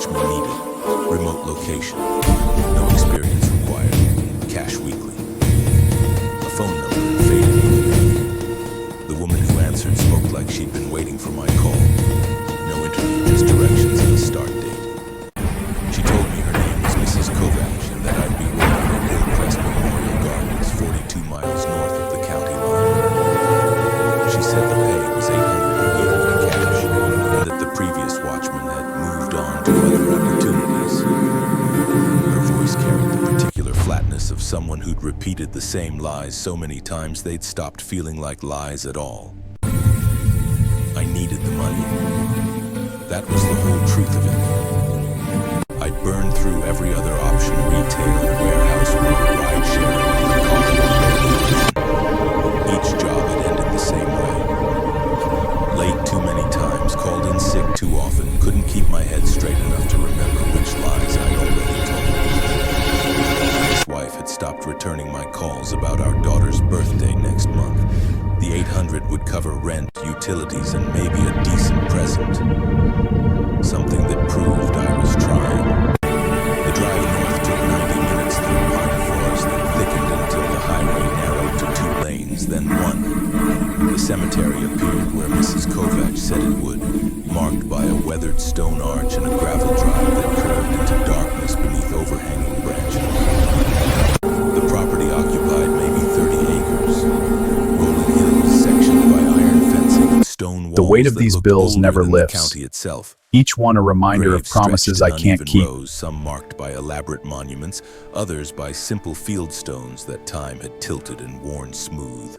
Watchman needed. Remote location. No experience required. Cash weekly. A phone number and faded email. The woman who answered spoke like she'd been waiting for my call. No interview, just directions and a start date. She told me her name was Mrs. Kovac and that I'd be working at Hillcrest Memorial Gardens, 42 miles north of the county line. She said the pay was $800 a year in cash, and that the previous watchman had moved on to other opportunities. Her voice carried the particular flatness of someone who'd repeated the same lies so many times they'd stopped feeling like lies at all. I needed the money. That was the whole truth of it. I'd burned through every other option, retail, warehouse work, ride sharing, each job had ended the same way. Late too many times, called in sick too often, couldn't keep my head straight enough to remember which lies I'd already told. His wife had stopped returning my calls about our daughter's birthday next month. The $800 would cover rent, utilities, and maybe a decent present. Something that proved I was trying. The drive north took 90 minutes through pine forest that thickened until the highway narrowed to 2 lanes, then 1. The cemetery appeared where Mrs. Kovac said it would, marked by a weathered stone arch and a gravel drive that curved into darkness beneath overhanging branches. The property occupied maybe 30 acres. Rolling hills sectioned by iron fencing and stone walls. The weight of that these looked bills older never than lifts. The county itself. Each one a reminder of Graves promises I stretched in can't uneven keep. rows, some marked by elaborate monuments, others by simple field stones that time had tilted and worn smooth.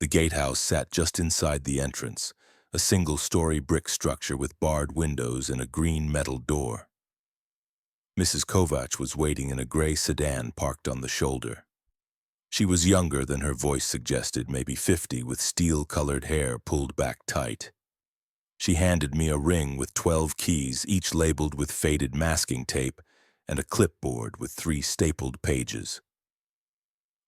The gatehouse sat just inside the entrance, a single-story brick structure with barred windows and a green metal door. Mrs. Kovac was waiting in a gray sedan parked on the shoulder. She was younger than her voice suggested, maybe 50, with steel-colored hair pulled back tight. She handed me a ring with 12 keys, each labeled with faded masking tape, and a clipboard with 3 stapled pages.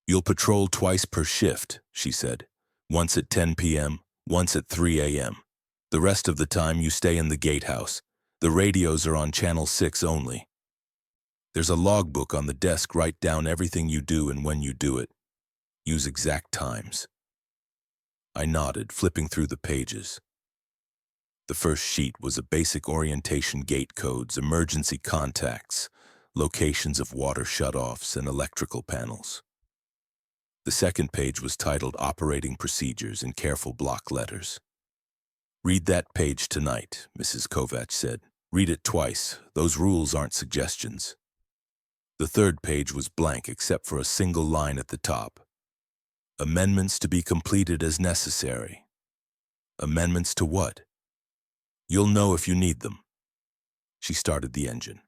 "You'll patrol twice per shift," she said. "Once at 10 p.m., once at 3 a.m. The rest of the time you stay in the gatehouse. The radios are on channel 6 only. There's a logbook on the desk. Write down everything you do and when you do it. Use exact times." I nodded, flipping through the pages. The first sheet was a basic orientation, gate codes, emergency contacts, locations of water shutoffs, and electrical panels. The second page was titled Operating Procedures in careful block letters. "Read that page tonight," Mrs. Kovac said. "Read it twice. Those rules aren't suggestions." The third page was blank except for a single line at the top. "Amendments to be completed as necessary." Amendments to what? "You'll know if you need them." She started the engine.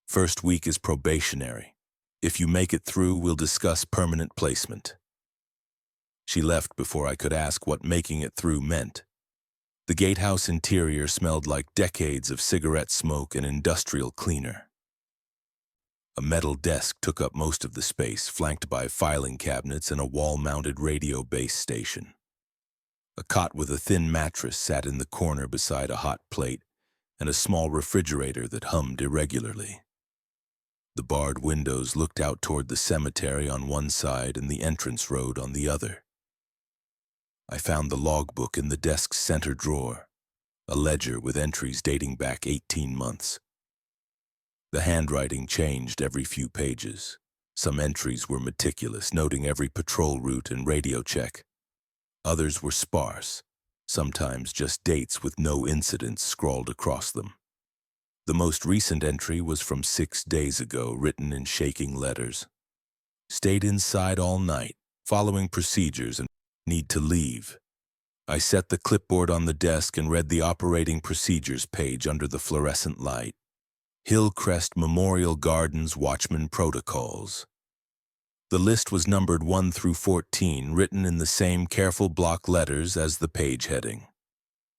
"First week is probationary. If you make it through, we'll discuss permanent placement." She left before I could ask what making it through meant. The gatehouse interior smelled like decades of cigarette smoke and industrial cleaner. A metal desk took up most of the space, flanked by filing cabinets and a wall-mounted radio base station. A cot with a thin mattress sat in the corner beside a hot plate and a small refrigerator that hummed irregularly. The barred windows looked out toward the cemetery on one side and the entrance road on the other. I found the logbook in the desk's center drawer, a ledger with entries dating back 18 months. The handwriting changed every few pages. Some entries were meticulous, noting every patrol route and radio check. Others were sparse, sometimes just dates with no incidents scrawled across them. The most recent entry was from 6 days ago, written in shaking letters. "Stayed inside all night, following procedures and need to leave." I set the clipboard on the desk and read the operating procedures page under the fluorescent light. Hillcrest Memorial Gardens Watchman Protocols. The list was numbered 1 through 14, written in the same careful block letters as the page heading.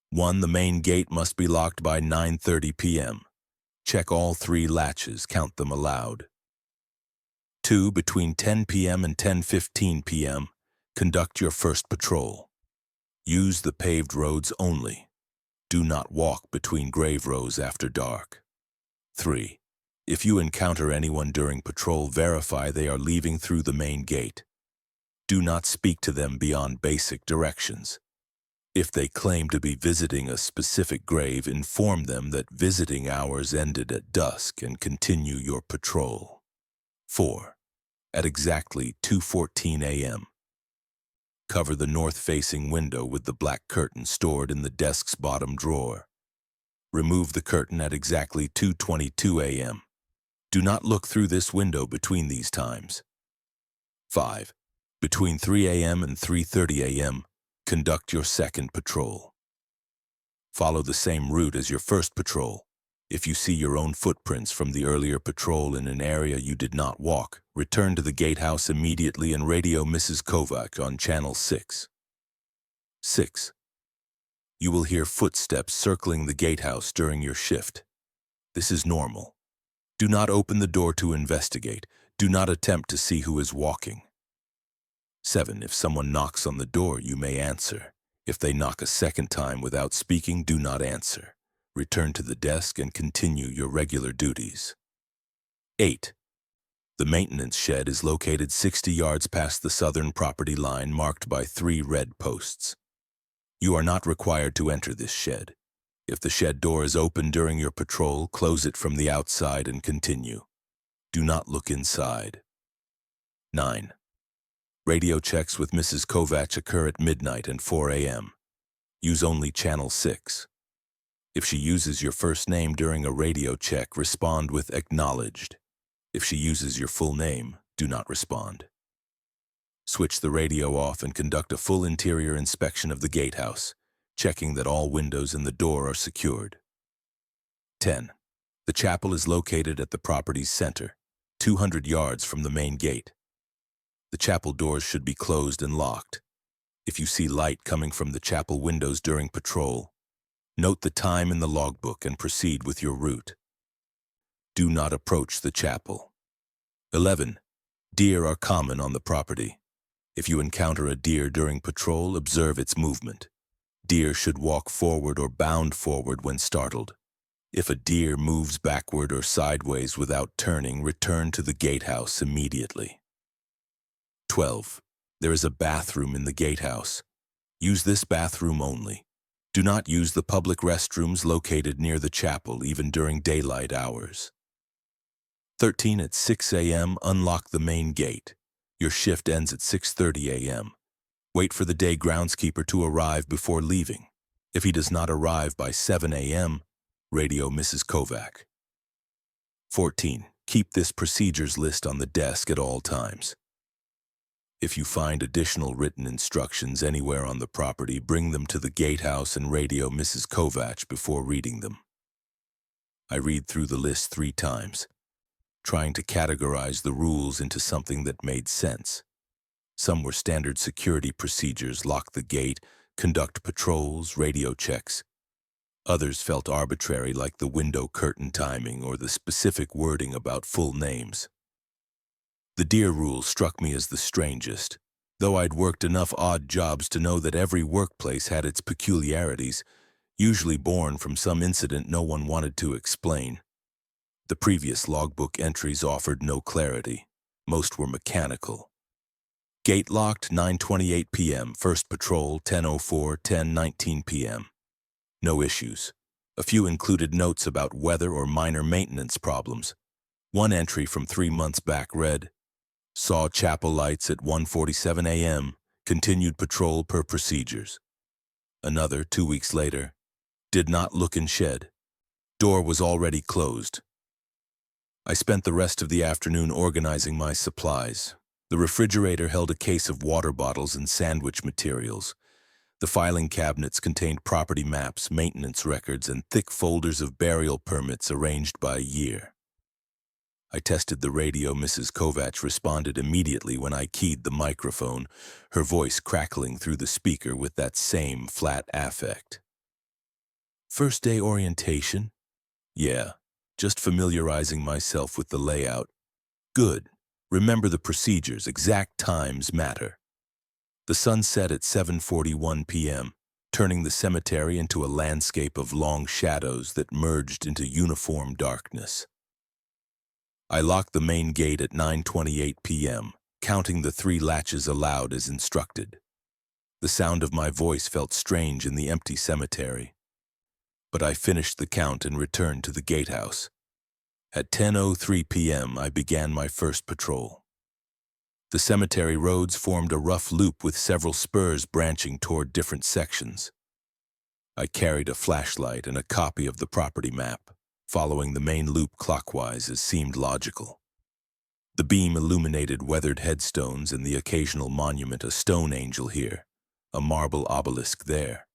1. The main gate must be locked by 9:30 p.m. Check all 3 latches, count them aloud. 2. Between 10 p.m. and 10:15 p.m., conduct your first patrol. Use the paved roads only. Do not walk between grave rows after dark. 3. If you encounter anyone during patrol, verify they are leaving through the main gate. Do not speak to them beyond basic directions. If they claim to be visiting a specific grave, inform them that visiting hours ended at dusk and continue your patrol. 4. At exactly 2:14 a.m., cover the north-facing window with the black curtain stored in the desk's bottom drawer. Remove the curtain at exactly 2:22 a.m. Do not look through this window between these times. 5. Between 3 a.m. and 3:30 a.m., conduct your second patrol. Follow the same route as your first patrol. If you see your own footprints from the earlier patrol in an area you did not walk, return to the gatehouse immediately and radio Mrs. Kovac on Channel 6. 6. You will hear footsteps circling the gatehouse during your shift. This is normal. Do not open the door to investigate. Do not attempt to see who is walking. 7. If someone knocks on the door, you may answer. If they knock a second time without speaking, do not answer. Return to the desk and continue your regular duties. 8. The maintenance shed is located 60 yards past the southern property line marked by 3 red posts. You are not required to enter this shed. If the shed door is open during your patrol, close it from the outside and continue. Do not look inside. 9. Radio checks with Mrs. Kovac occur at midnight and 4 a.m. Use only Channel 6. If she uses your first name during a radio check, respond with acknowledged. If she uses your full name, do not respond. Switch the radio off and conduct a full interior inspection of the gatehouse, checking that all windows and the door are secured. 10. The chapel is located at the property's center, 200 yards from the main gate. The chapel doors should be closed and locked. If you see light coming from the chapel windows during patrol, note the time in the logbook and proceed with your route. Do not approach the chapel. 11. Deer are common on the property. If you encounter a deer during patrol, observe its movement. Deer should walk forward or bound forward when startled. If a deer moves backward or sideways without turning, return to the gatehouse immediately. 12. There is a bathroom in the gatehouse. Use this bathroom only. Do not use the public restrooms located near the chapel, even during daylight hours. 13. At 6 a.m., unlock the main gate. Your shift ends at 6:30 a.m. Wait for the day groundskeeper to arrive before leaving. If he does not arrive by 7 a.m., radio Mrs. Kovac. 14. Keep this procedures list on the desk at all times. If you find additional written instructions anywhere on the property, bring them to the gatehouse and radio Mrs. Kovac before reading them. I read through the list 3 times, trying to categorize the rules into something that made sense. Some were standard security procedures: lock the gate, conduct patrols, radio checks. Others felt arbitrary, like the window curtain timing or the specific wording about full names. The deer rule struck me as the strangest. Though I'd worked enough odd jobs to know that every workplace had its peculiarities, usually born from some incident no one wanted to explain. The previous logbook entries offered no clarity. Most were mechanical. Gate locked, 9:28 p.m. First patrol, 10:04, 10:19 p.m. No issues. A few included notes about weather or minor maintenance problems. One entry from 3 months back read, "Saw chapel lights at 1:47 a.m. Continued patrol per procedures." Another, 2 weeks later, "Did not look in shed. Door was already closed." I spent the rest of the afternoon organizing my supplies. The refrigerator held a case of water bottles and sandwich materials. The filing cabinets contained property maps, maintenance records, and thick folders of burial permits arranged by year. I tested the radio. Mrs. Kovac responded immediately when I keyed the microphone, her voice crackling through the speaker with that same flat affect. "First day orientation?" "Yeah, just familiarizing myself with the layout." "Good. Remember the procedures. Exact times matter." The sun set at 7:41 p.m. turning the cemetery into a landscape of long shadows that merged into uniform darkness. I locked the main gate at 9:28 p.m., counting the 3 latches aloud as instructed. The sound of my voice felt strange in the empty cemetery, but I finished the count and returned to the gatehouse. At 10:03 p.m., I began my first patrol. The cemetery roads formed a rough loop with several spurs branching toward different sections. I carried a flashlight and a copy of the property map, following the main loop clockwise as seemed logical. The beam illuminated weathered headstones and the occasional monument, a stone angel here, a marble obelisk there.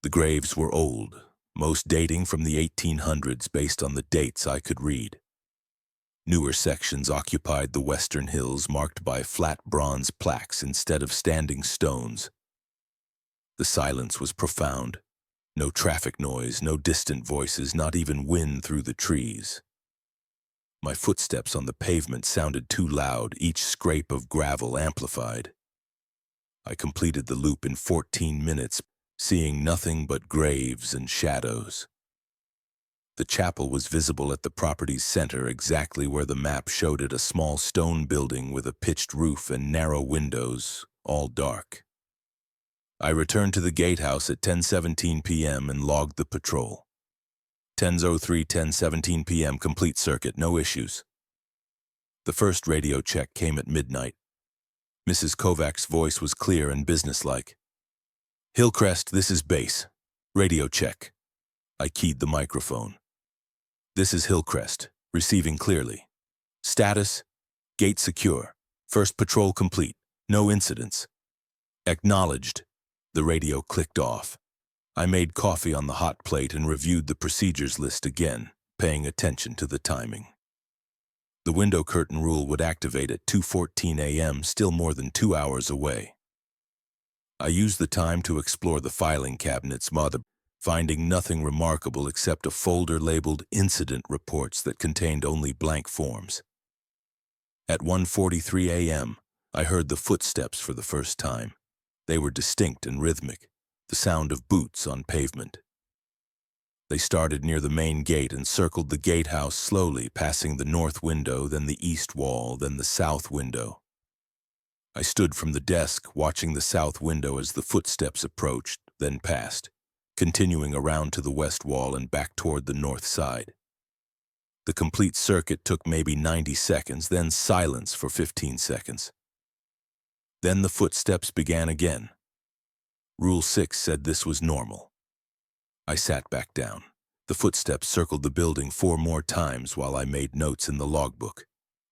The graves were old, most dating from the 1800s based on the dates I could read. Newer sections occupied the western hills marked by flat bronze plaques instead of standing stones. The silence was profound. No traffic noise, no distant voices, not even wind through the trees. My footsteps on the pavement sounded too loud, each scrape of gravel amplified. I completed the loop in 14 minutes, seeing nothing but graves and shadows. The chapel was visible at the property's center, exactly where the map showed it, a small stone building with a pitched roof and narrow windows, all dark. I returned to the gatehouse at 10:17 p.m. and logged the patrol. 10:03, 10:17 p.m., complete circuit, no issues. The first radio check came at midnight. Mrs. Kovac's voice was clear and businesslike. "Hillcrest, this is base. Radio check." I keyed the microphone. "This is Hillcrest, receiving clearly. Status, gate secure. First patrol complete. No incidents." "Acknowledged." The radio clicked off. I made coffee on the hot plate and reviewed the procedures list again, paying attention to the timing. The window curtain rule would activate at 2:14 a.m., still more than 2 hours away. I used the time to explore the filing cabinets, finding nothing remarkable except a folder labeled Incident Reports that contained only blank forms. At 1:43 a.m., I heard the footsteps for the first time. They were distinct and rhythmic, the sound of boots on pavement. They started near the main gate and circled the gatehouse slowly, passing the north window, then the east wall, then the south window. I stood from the desk, watching the south window as the footsteps approached, then passed, continuing around to the west wall and back toward the north side. The complete circuit took maybe 90 seconds, then silence for 15 seconds. Then the footsteps began again. Rule 6 said this was normal. I sat back down. The footsteps circled the building 4 more times while I made notes in the logbook.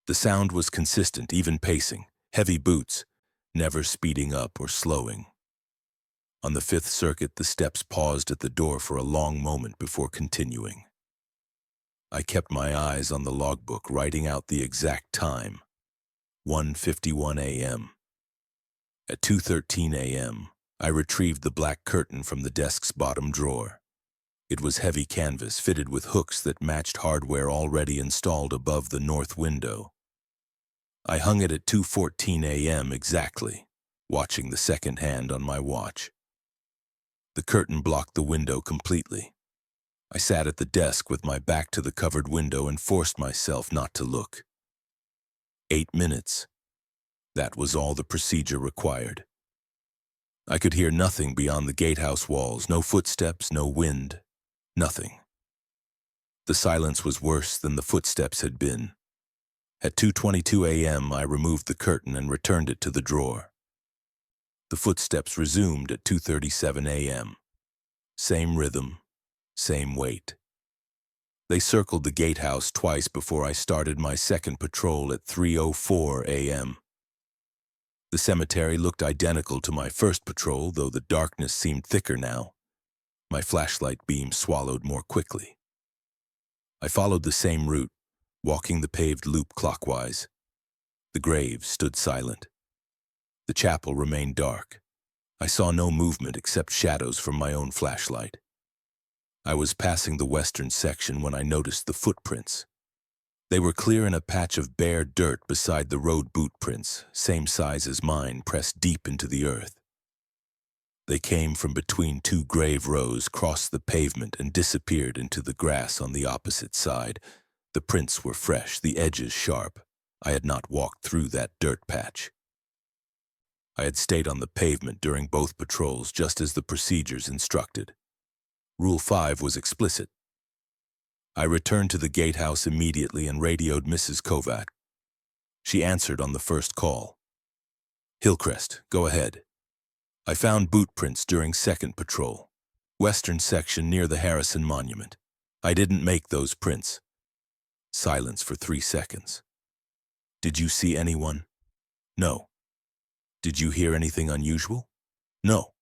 The sound was consistent, even pacing, heavy boots, never speeding up or slowing. On the 5th circuit, the steps paused at the door for a long moment before continuing. I kept my eyes on the logbook, writing out the exact time, 1:51 a.m. At 2:13 a.m., I retrieved the black curtain from the desk's bottom drawer. It was heavy canvas fitted with hooks that matched hardware already installed above the north window. I hung it at 2:14 a.m. exactly, watching the second hand on my watch. The curtain blocked the window completely. I sat at the desk with my back to the covered window and forced myself not to look. 8 minutes. That was all the procedure required. I could hear nothing beyond the gatehouse walls, no footsteps, no wind, nothing. The silence was worse than the footsteps had been. At 2:22 a.m., I removed the curtain and returned it to the drawer. The footsteps resumed at 2:37 a.m. Same rhythm, same weight. They circled the gatehouse twice before I started my second patrol at 3:04 a.m. The cemetery looked identical to my first patrol, though the darkness seemed thicker now. My flashlight beam swallowed more quickly. I followed the same route, walking the paved loop clockwise. The graves stood silent. The chapel remained dark. I saw no movement except shadows from my own flashlight. I was passing the western section when I noticed the footprints. They were clear in a patch of bare dirt beside the road boot prints, same size as mine, pressed deep into the earth. They came from between two grave rows, crossed the pavement, and disappeared into the grass on the opposite side. The prints were fresh, the edges sharp. I had not walked through that dirt patch. I had stayed on the pavement during both patrols, just as the procedures instructed. Rule 5 was explicit. I returned to the gatehouse immediately and radioed Mrs. Kovac. She answered on the first call. "Hillcrest, go ahead. I found boot prints during second patrol. Western section near the Harrison Monument. I didn't make those prints." Silence for 3 seconds. "Did you see anyone?" "No." "Did you hear anything unusual?" "No."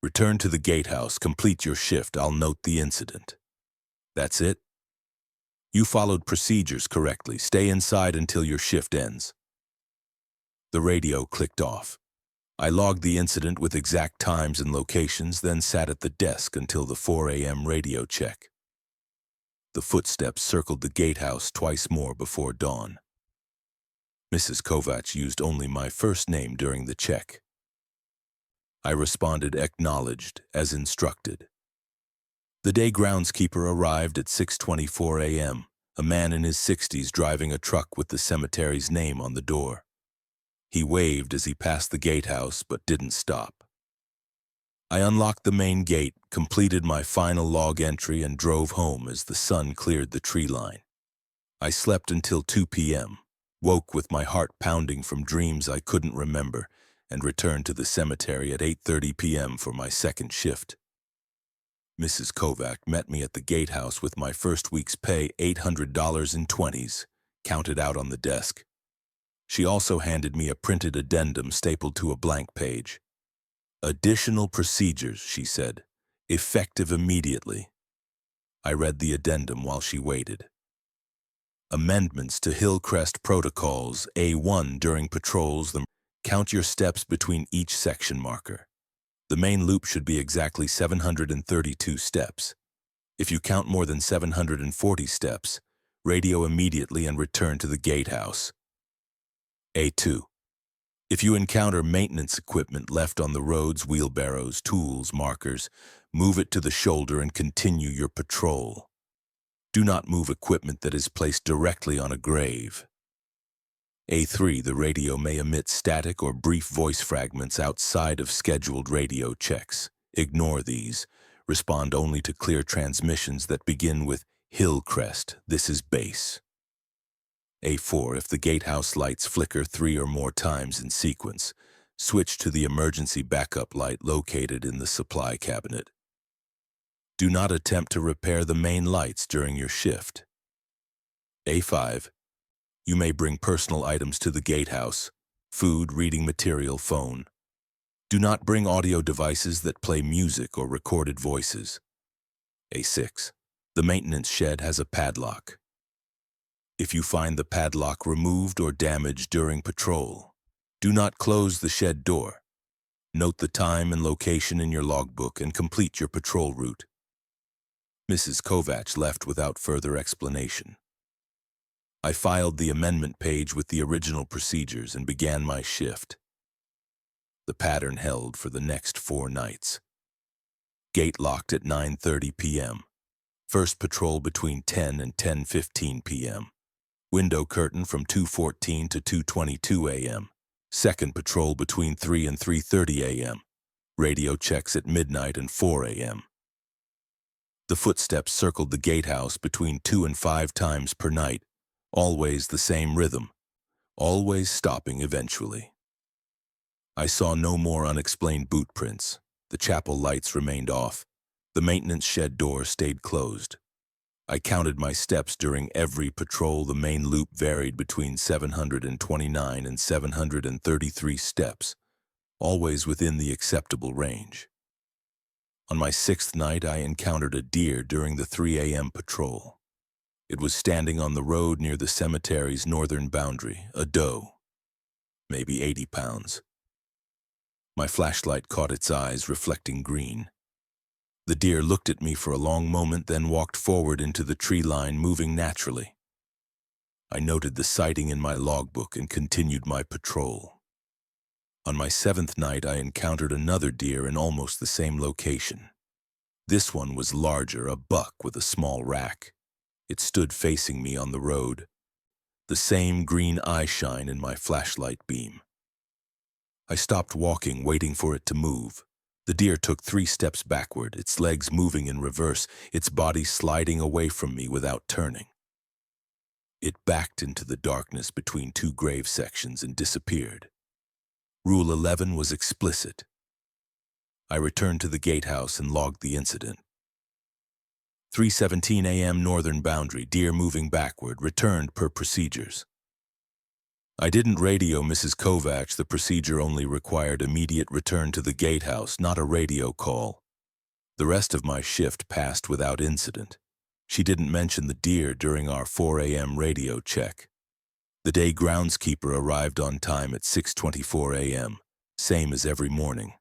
"Return to the gatehouse, complete your shift, I'll note the incident." "That's it?" "You followed procedures correctly. Stay inside until your shift ends." The radio clicked off. I logged the incident with exact times and locations, then sat at the desk until the 4 a.m. radio check. The footsteps circled the gatehouse twice more before dawn. Mrs. Kovac used only my first name during the check. I responded acknowledged, as instructed. The day groundskeeper arrived at 6:24 a.m., a man in his 60s driving a truck with the cemetery's name on the door. He waved as he passed the gatehouse, but didn't stop. I unlocked the main gate, completed my final log entry, and drove home as the sun cleared the tree line. I slept until 2 p.m., woke with my heart pounding from dreams I couldn't remember, and returned to the cemetery at 8:30 p.m. for my second shift. Mrs. Kovac met me at the gatehouse with my first week's pay, $800 in 20s, counted out on the desk. She also handed me a printed addendum stapled to a blank page. "Additional procedures," she said, "effective immediately." I read the addendum while she waited. "Amendments to Hillcrest Protocols, A1 during patrols. Count your steps between each section marker. The main loop should be exactly 732 steps. If you count more than 740 steps, radio immediately and return to the gatehouse. A2. If you encounter maintenance equipment left on the roads, wheelbarrows, tools, markers, move it to the shoulder and continue your patrol. Do not move equipment that is placed directly on a grave. A3. The radio may emit static or brief voice fragments outside of scheduled radio checks. Ignore these. Respond only to clear transmissions that begin with "Hillcrest, this is base." A4. If the gatehouse lights flicker 3 or more times in sequence, switch to the emergency backup light located in the supply cabinet. Do not attempt to repair the main lights during your shift. A5. You may bring personal items to the gatehouse: food, reading material, phone. Do not bring audio devices that play music or recorded voices. A6. The maintenance shed has a padlock. If you find the padlock removed or damaged during patrol, do not close the shed door. Note the time and location in your logbook and complete your patrol route. Mrs. Kovac left without further explanation. I filed the amendment page with the original procedures and began my shift. The pattern held for the next 4 nights. Gate locked at 9:30 p.m. First patrol between 10 and 10:15 p.m. Window curtain from 2:14 to 2:22 a.m. Second patrol between 3 and 3:30 a.m. Radio checks at midnight and 4 a.m. The footsteps circled the gatehouse between 2 and 5 times per night, always the same rhythm, always stopping eventually. I saw no more unexplained boot prints. The chapel lights remained off. The maintenance shed door stayed closed. I counted my steps during every patrol. The main loop varied between 729 and 733 steps, always within the acceptable range. On my 6th night, I encountered a deer during the 3 a.m. patrol. It was standing on the road near the cemetery's northern boundary, a doe, maybe 80 pounds. My flashlight caught its eyes, reflecting green. The deer looked at me for a long moment, then walked forward into the tree line, moving naturally. I noted the sighting in my logbook and continued my patrol. On my seventh night, I encountered another deer in almost the same location. This one was larger, a buck with a small rack. It stood facing me on the road, the same green eye shine in my flashlight beam. I stopped walking, waiting for it to move. The deer took 3 steps backward, its legs moving in reverse, its body sliding away from me without turning. It backed into the darkness between 2 grave sections and disappeared. Rule 11 was explicit. I returned to the gatehouse and logged the incident. 3:17 a.m. northern boundary, deer moving backward, returned per procedures. I didn't radio Mrs. Kovacs. The procedure only required immediate return to the gatehouse, not a radio call. The rest of my shift passed without incident. She didn't mention the deer during our 4 a.m. radio check. The day groundskeeper arrived on time at 6:24 a.m., same as every morning.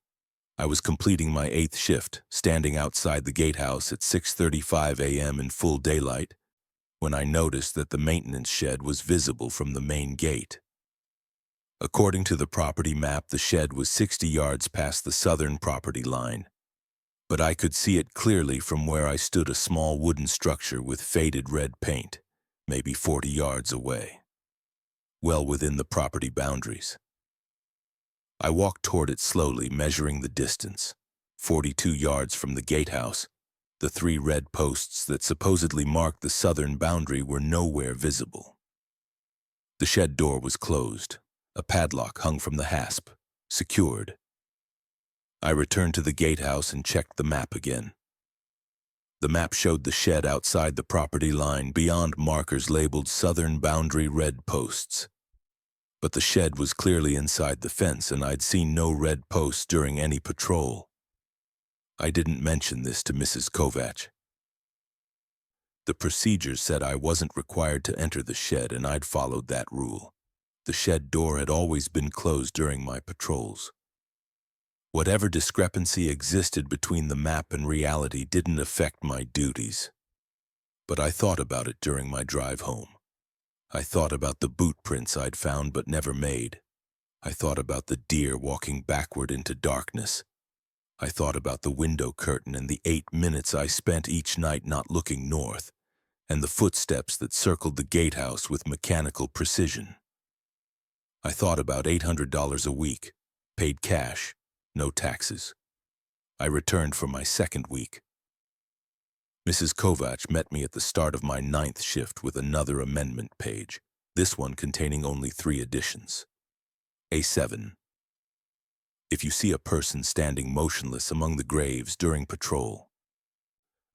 I was completing my 8th shift, standing outside the gatehouse at 6:35 a.m. in full daylight, when I noticed that the maintenance shed was visible from the main gate. According to the property map, the shed was 60 yards past the southern property line, but I could see it clearly from where I stood, a small wooden structure with faded red paint, maybe 40 yards away, well within the property boundaries. I walked toward it slowly, measuring the distance. 42 yards from the gatehouse, the 3 red posts that supposedly marked the southern boundary were nowhere visible. The shed door was closed. A padlock hung from the hasp, secured. I returned to the gatehouse and checked the map again. The map showed the shed outside the property line, beyond markers labeled southern boundary red posts. But the shed was clearly inside the fence, and I'd seen no red posts during any patrol. I didn't mention this to Mrs. Kovacs. The procedures said I wasn't required to enter the shed, and I'd followed that rule. The shed door had always been closed during my patrols. Whatever discrepancy existed between the map and reality didn't affect my duties. But I thought about it during my drive home. I thought about the boot prints I'd found but never made. I thought about the deer walking backward into darkness. I thought about the window curtain and the 8 minutes I spent each night not looking north, and the footsteps that circled the gatehouse with mechanical precision. I thought about $800 a week, paid cash, no taxes. I returned for my 2nd week. Mrs. Kovacs met me at the start of my 9th shift with another amendment page, this one containing only 3 additions. A7. If you see a person standing motionless among the graves during patrol,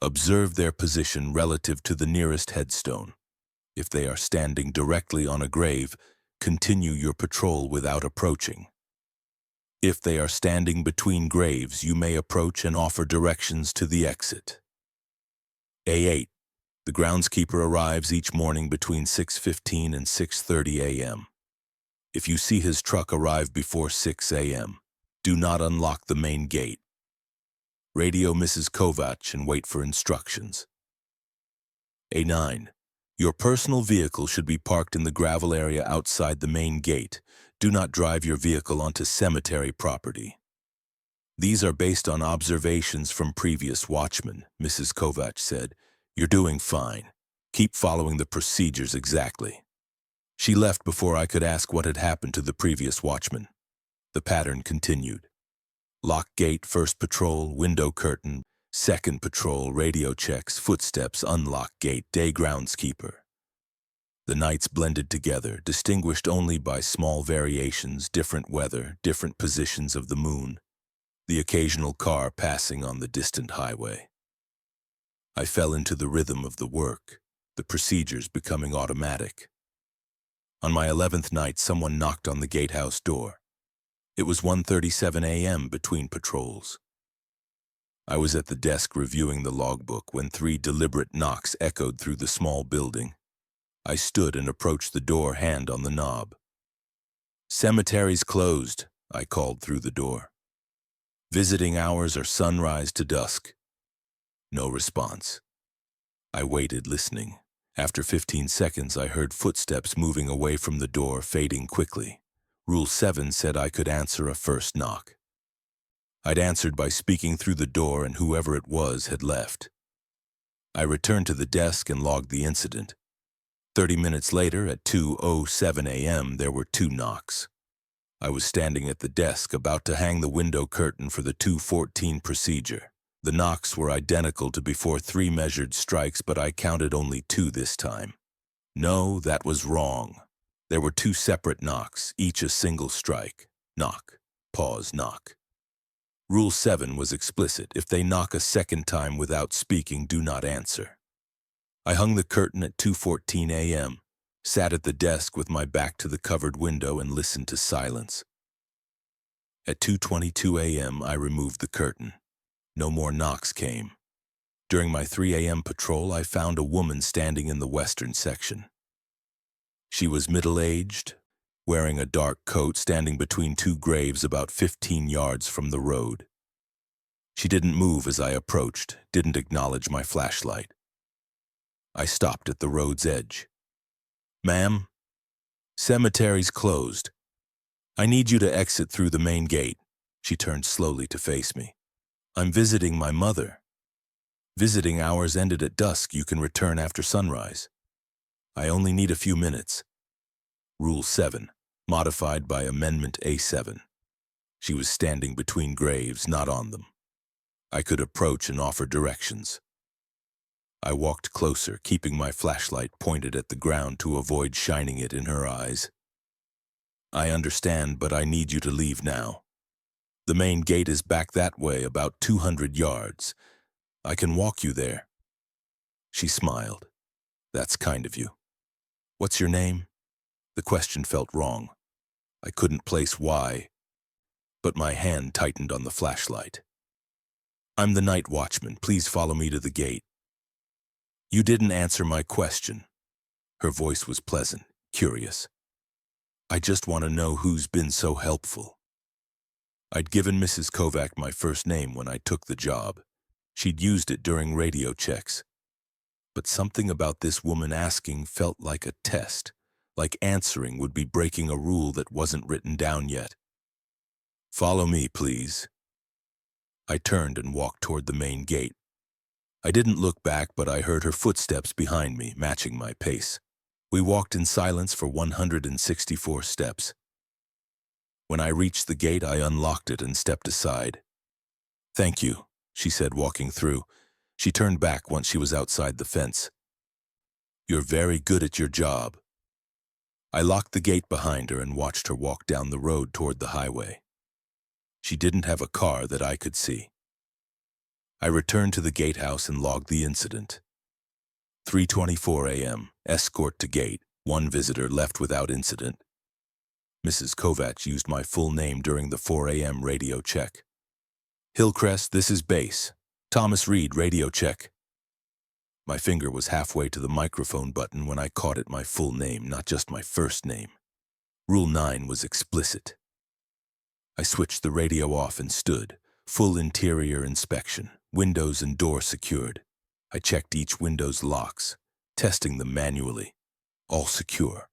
observe their position relative to the nearest headstone. If they are standing directly on a grave, continue your patrol without approaching. If they are standing between graves, you may approach and offer directions to the exit. A8. The groundskeeper arrives each morning between 6:15 and 6:30 a.m. If you see his truck arrive before 6 a.m., do not unlock the main gate. Radio Mrs. Kovacs and wait for instructions. A9. Your personal vehicle should be parked in the gravel area outside the main gate. Do not drive your vehicle onto cemetery property. These are based on observations from previous watchmen, Mrs. Kovacs said. You're doing fine. Keep following the procedures exactly. She left before I could ask what had happened to the previous watchman. The pattern continued. Lock gate, first patrol, window curtain, second patrol, radio checks, footsteps, unlock gate, day groundskeeper. The nights blended together, distinguished only by small variations, different weather, different positions of the moon, the occasional car passing on the distant highway. I fell into the rhythm of the work, the procedures becoming automatic. On my 11th night, someone knocked on the gatehouse door. It was 1:37 a.m. between patrols. I was at the desk reviewing the logbook when 3 deliberate knocks echoed through the small building. I stood and approached the door, hand on the knob. "Cemetery's closed," I called through the door. "Visiting hours are sunrise to dusk." No response. I waited, listening. After 15 seconds, I heard footsteps moving away from the door, fading quickly. Rule 7 said I could answer a first knock. I'd answered by speaking through the door and whoever it was had left. I returned to the desk and logged the incident. 30 minutes later, at 2:07 a.m., there were 2 knocks. I was standing at the desk about to hang the window curtain for the 2:14 procedure. The knocks were identical to before 3 measured strikes, but I counted only 2 this time. No, that was wrong. There were 2 separate knocks, each a single strike. Knock, pause, knock. Rule 7 was explicit. If they knock a second time without speaking, do not answer. I hung the curtain at 2:14 a.m., sat at the desk with my back to the covered window and listened to silence. At 2:22 a.m., I removed the curtain. No more knocks came. During my 3 a.m. patrol, I found a woman standing in the western section. She was middle-aged, wearing a dark coat, standing between 2 graves about 15 yards from the road. She didn't move as I approached, didn't acknowledge my flashlight. I stopped at the road's edge. "Ma'am, cemetery's closed. I need you to exit through the main gate." She turned slowly to face me. "I'm visiting my mother. Visiting hours ended at dusk. You can return after sunrise. I only need a few minutes." Rule 7, modified by Amendment A7. She was standing between graves, not on them. I could approach and offer directions. I walked closer, keeping my flashlight pointed at the ground to avoid shining it in her eyes. "I understand, but I need you to leave now. The main gate is back that way, about 200 yards. I can walk you there." She smiled. "That's kind of you. What's your name?" The question felt wrong. I couldn't place why, but my hand tightened on the flashlight. "I'm the night watchman. Please follow me to the gate." "You didn't answer my question." Her voice was pleasant, curious. "I just want to know who's been so helpful." I'd given Mrs. Kovac my first name when I took the job. She'd used it during radio checks. But something about this woman asking felt like a test, like answering would be breaking a rule that wasn't written down yet. "Follow me, please." I turned and walked toward the main gate. I didn't look back, but I heard her footsteps behind me, matching my pace. We walked in silence for 164 steps. When I reached the gate, I unlocked it and stepped aside. "Thank you," she said, walking through. She turned back once she was outside the fence. "You're very good at your job." I locked the gate behind her and watched her walk down the road toward the highway. She didn't have a car that I could see. I returned to the gatehouse and logged the incident. 3:24 a.m., escort to gate, 1 visitor left without incident. Mrs. Kovac used my full name during the 4 a.m. radio check. "Hillcrest, this is base. Thomas Reed, radio check." My finger was halfway to the microphone button when I caught it my full name, not just my first name. Rule 9 was explicit. I switched the radio off and stood, full interior inspection, windows and door secured. I checked each window's locks, testing them manually. All secure.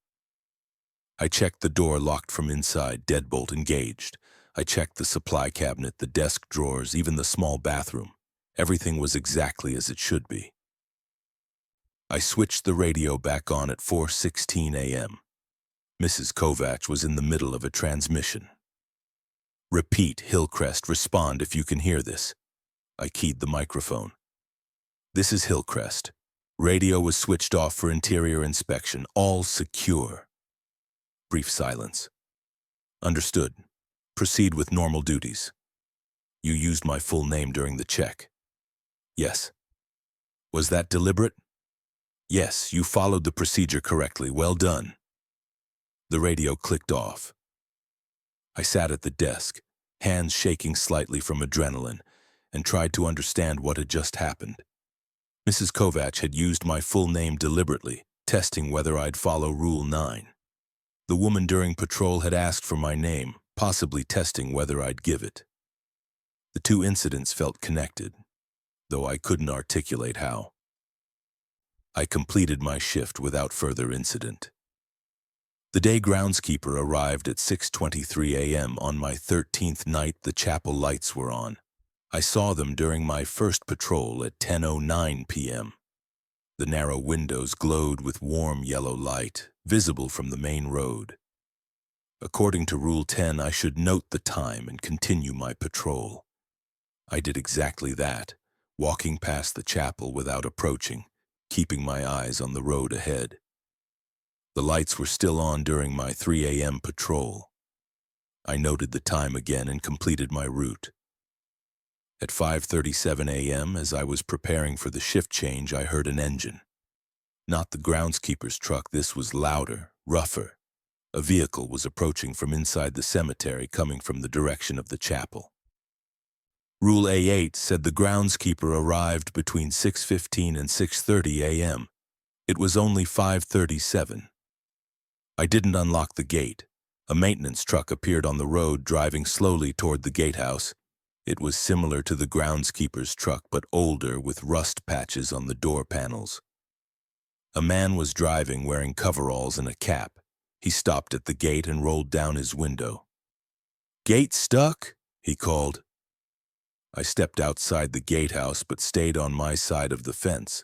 I checked the door locked from inside, deadbolt engaged. I checked the supply cabinet, the desk drawers, even the small bathroom. Everything was exactly as it should be. I switched the radio back on at 4:16 a.m. Mrs. Kovac was in the middle of a transmission. "Repeat, Hillcrest, respond if you can hear this." I keyed the microphone. "This is Hillcrest. Radio was switched off for interior inspection. All secure." Brief silence. "Understood. Proceed with normal duties." "You used my full name during the check." "Yes." "Was that deliberate?" "Yes, you followed the procedure correctly. Well done." The radio clicked off. I sat at the desk, hands shaking slightly from adrenaline, and tried to understand what had just happened. Mrs. Kovac had used my full name deliberately, testing whether I'd follow Rule 9. The woman during patrol had asked for my name, possibly testing whether I'd give it. The 2 incidents felt connected, though I couldn't articulate how. I completed my shift without further incident. The day groundskeeper arrived at 6:23 a.m. on my 13th night. The chapel lights were on. I saw them during my first patrol at 10:09 p.m. The narrow windows glowed with warm yellow light, visible from the main road. According to Rule 10, I should note the time and continue my patrol. I did exactly that, walking past the chapel without approaching, keeping my eyes on the road ahead. The lights were still on during my 3 a.m. patrol. I noted the time again and completed my route. At 5:37 a.m., as I was preparing for the shift change, I heard an engine. Not the groundskeeper's truck. This was louder, rougher. A vehicle was approaching from inside the cemetery, coming from the direction of the chapel. Rule A8 said the groundskeeper arrived between 6:15 and 6:30 a.m. It was only 5:37. I didn't unlock the gate. A maintenance truck appeared on the road, driving slowly toward the gatehouse. It was similar to the groundskeeper's truck, but older, with rust patches on the door panels. A man was driving, wearing coveralls and a cap. He stopped at the gate and rolled down his window. "Gate stuck?" he called. I stepped outside the gatehouse but stayed on my side of the fence.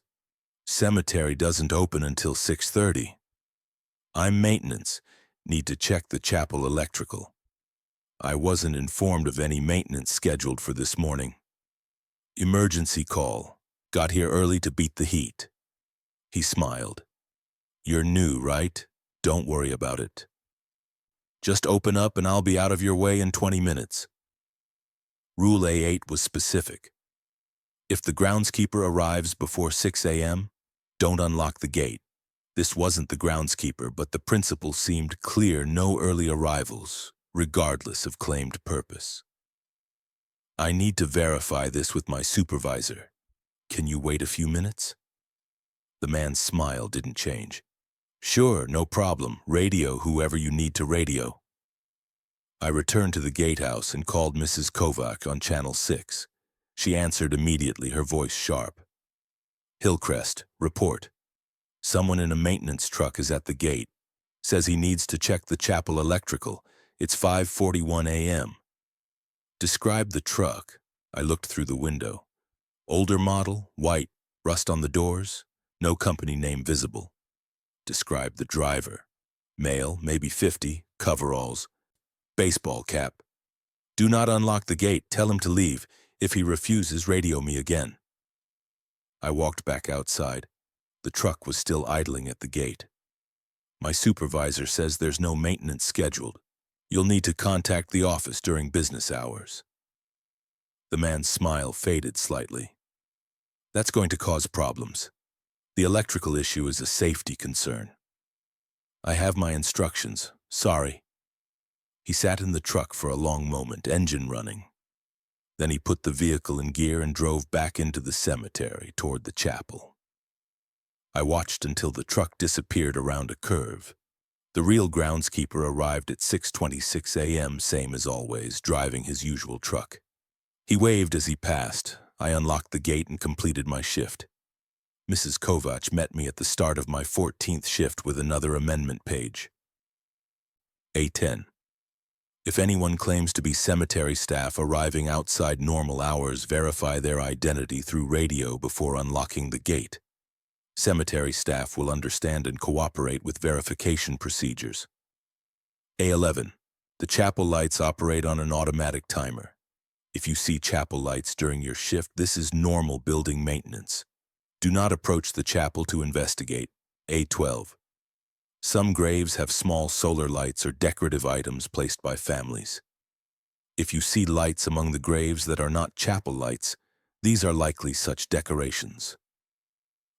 Cemetery doesn't open until 6:30. I'm maintenance. Need to check the chapel electrical. I wasn't informed of any maintenance scheduled for this morning. Emergency call. Got here early to beat the heat. He smiled. You're new, right? Don't worry about it. Just open up and I'll be out of your way in 20 minutes. Rule A8 was specific. If the groundskeeper arrives before 6 a.m., don't unlock the gate. This wasn't the groundskeeper, but the principle seemed clear: no early arrivals, regardless of claimed purpose. I need to verify this with my supervisor. Can you wait a few minutes? The man's smile didn't change. Sure, no problem. Radio whoever you need to radio. I returned to the gatehouse and called Mrs. Kovac on Channel 6. She answered immediately, her voice sharp. Hillcrest, report. Someone in a maintenance truck is at the gate. Says he needs to check the chapel electrical. It's 5:41 a.m. Describe the truck. I looked through the window. Older model, white, rust on the doors, no company name visible. Describe the driver. Male, maybe 50, coveralls, baseball cap. Do not unlock the gate. Tell him to leave. If he refuses, radio me again. I walked back outside. The truck was still idling at the gate. My supervisor says there's no maintenance scheduled. You'll need to contact the office during business hours. The man's smile faded slightly. That's going to cause problems. The electrical issue is a safety concern. I have my instructions. Sorry. He sat in the truck for a long moment, engine running. Then he put the vehicle in gear and drove back into the cemetery toward the chapel. I watched until the truck disappeared around a curve. The real groundskeeper arrived at 6:26 a.m., same as always, driving his usual truck. He waved as he passed. I unlocked the gate and completed my shift. Mrs. Kovac met me at the start of my 14th shift with another amendment page. A10. If anyone claims to be cemetery staff arriving outside normal hours, verify their identity through radio before unlocking the gate. Cemetery staff will understand and cooperate with verification procedures. A11. The chapel lights operate on an automatic timer. If you see chapel lights during your shift, this is normal building maintenance. Do not approach the chapel to investigate. A12. Some graves have small solar lights or decorative items placed by families. If you see lights among the graves that are not chapel lights, these are likely such decorations.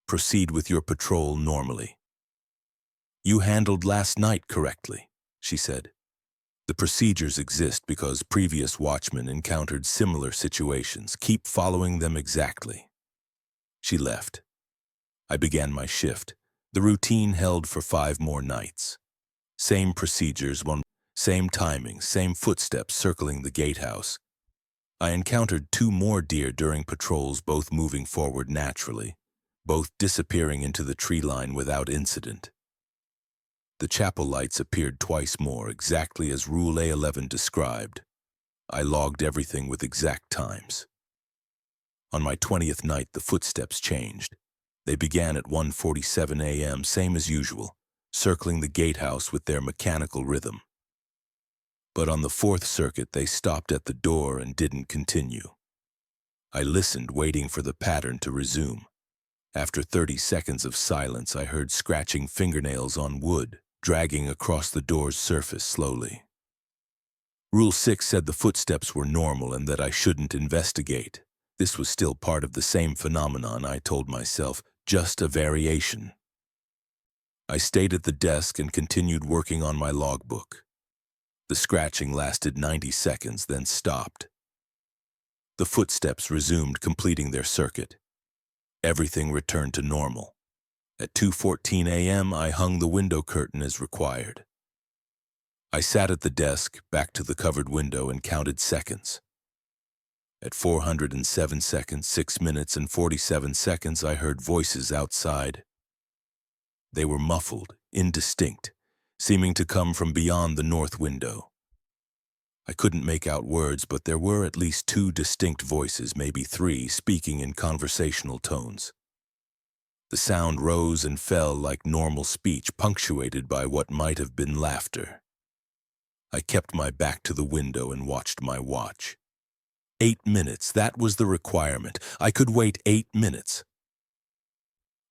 Proceed with your patrol normally. You handled last night correctly, she said. The procedures exist because previous watchmen encountered similar situations. Keep following them exactly. She left. I began my shift. The routine held for 5 more nights. Same procedures, same timing, same footsteps circling the gatehouse. I encountered 2 more deer during patrols, both moving forward naturally, both disappearing into the tree line without incident. The chapel lights appeared twice more, exactly as Rule A11 described. I logged everything with exact times. On my 20th night, the footsteps changed. They began at 1:47 a.m., same as usual, circling the gatehouse with their mechanical rhythm. But on the fourth circuit, they stopped at the door and didn't continue. I listened, waiting for the pattern to resume. After 30 seconds of silence, I heard scratching fingernails on wood, dragging across the door's surface slowly. Rule 6 said the footsteps were normal and that I shouldn't investigate. This was still part of the same phenomenon, I told myself, just a variation. I stayed at the desk and continued working on my logbook. The scratching lasted 90 seconds, then stopped. The footsteps resumed, completing their circuit. Everything returned to normal. At 2:14 a.m., I hung the window curtain as required. I sat at the desk, back to the covered window, and counted seconds. At 407 seconds, 6 minutes and 47 seconds, I heard voices outside. They were muffled, indistinct, seeming to come from beyond the north window. I couldn't make out words, but there were at least 2 distinct voices, maybe 3, speaking in conversational tones. The sound rose and fell like normal speech, punctuated by what might have been laughter. I kept my back to the window and watched my watch. 8 minutes, that was the requirement. I could wait 8 minutes.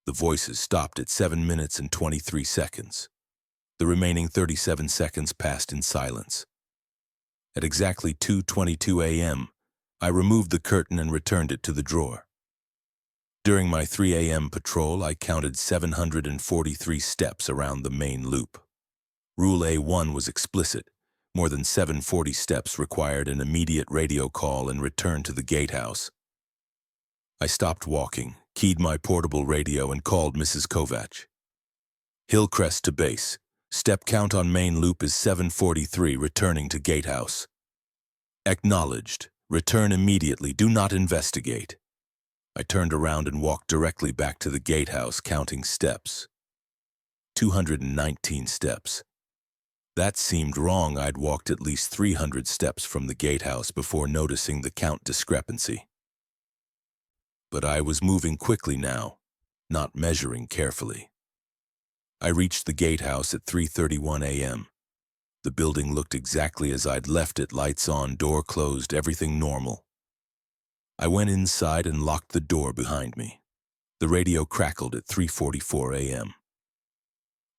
The voices stopped at 7 minutes and 23 seconds. The remaining 37 seconds passed in silence. At exactly 2:22 a.m., I removed the curtain and returned it to the drawer. During my 3 a.m. patrol, I counted 743 steps around the main loop. Rule A1 was explicit. More than 740 steps required an immediate radio call and return to the gatehouse. I stopped walking, keyed my portable radio, and called Mrs. Kovac. Hillcrest to base. Step count on main loop is 743, returning to gatehouse. Acknowledged. Return immediately. Do not investigate. I turned around and walked directly back to the gatehouse, counting steps. 219 steps. That seemed wrong. I'd walked at least 300 steps from the gatehouse before noticing the count discrepancy. But I was moving quickly now, not measuring carefully. I reached the gatehouse at 3:31 a.m. The building looked exactly as I'd left it, lights on, door closed, everything normal. I went inside and locked the door behind me. The radio crackled at 3:44 a.m.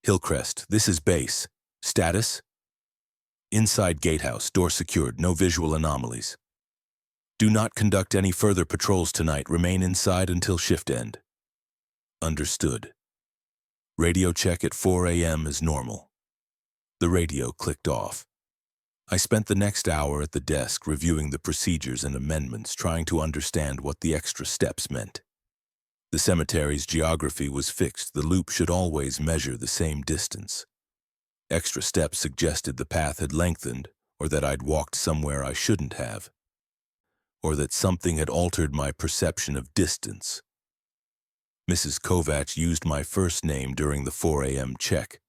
Hillcrest, this is base. Status? Inside gatehouse, door secured, no visual anomalies. Do not conduct any further patrols tonight. Remain inside until shift end. Understood. Radio check at 4 a.m. is normal. The radio clicked off. I spent the next hour at the desk reviewing the procedures and amendments, trying to understand what the extra steps meant. The cemetery's geography was fixed. The loop should always measure the same distance. Extra steps suggested the path had lengthened, or that I'd walked somewhere I shouldn't have, or that something had altered my perception of distance. Mrs. Kovac used my first name during the 4 a.m. check.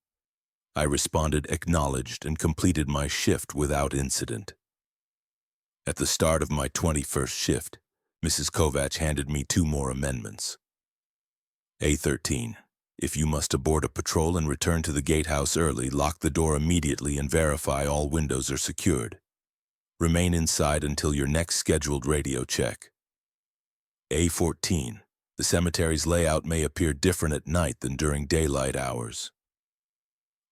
I responded acknowledged and completed my shift without incident. At the start of my 21st shift, Mrs. Kovac handed me 2 more amendments. A13. If you must abort a patrol and return to the gatehouse early, lock the door immediately and verify all windows are secured. Remain inside until your next scheduled radio check. A14. The cemetery's layout may appear different at night than during daylight hours.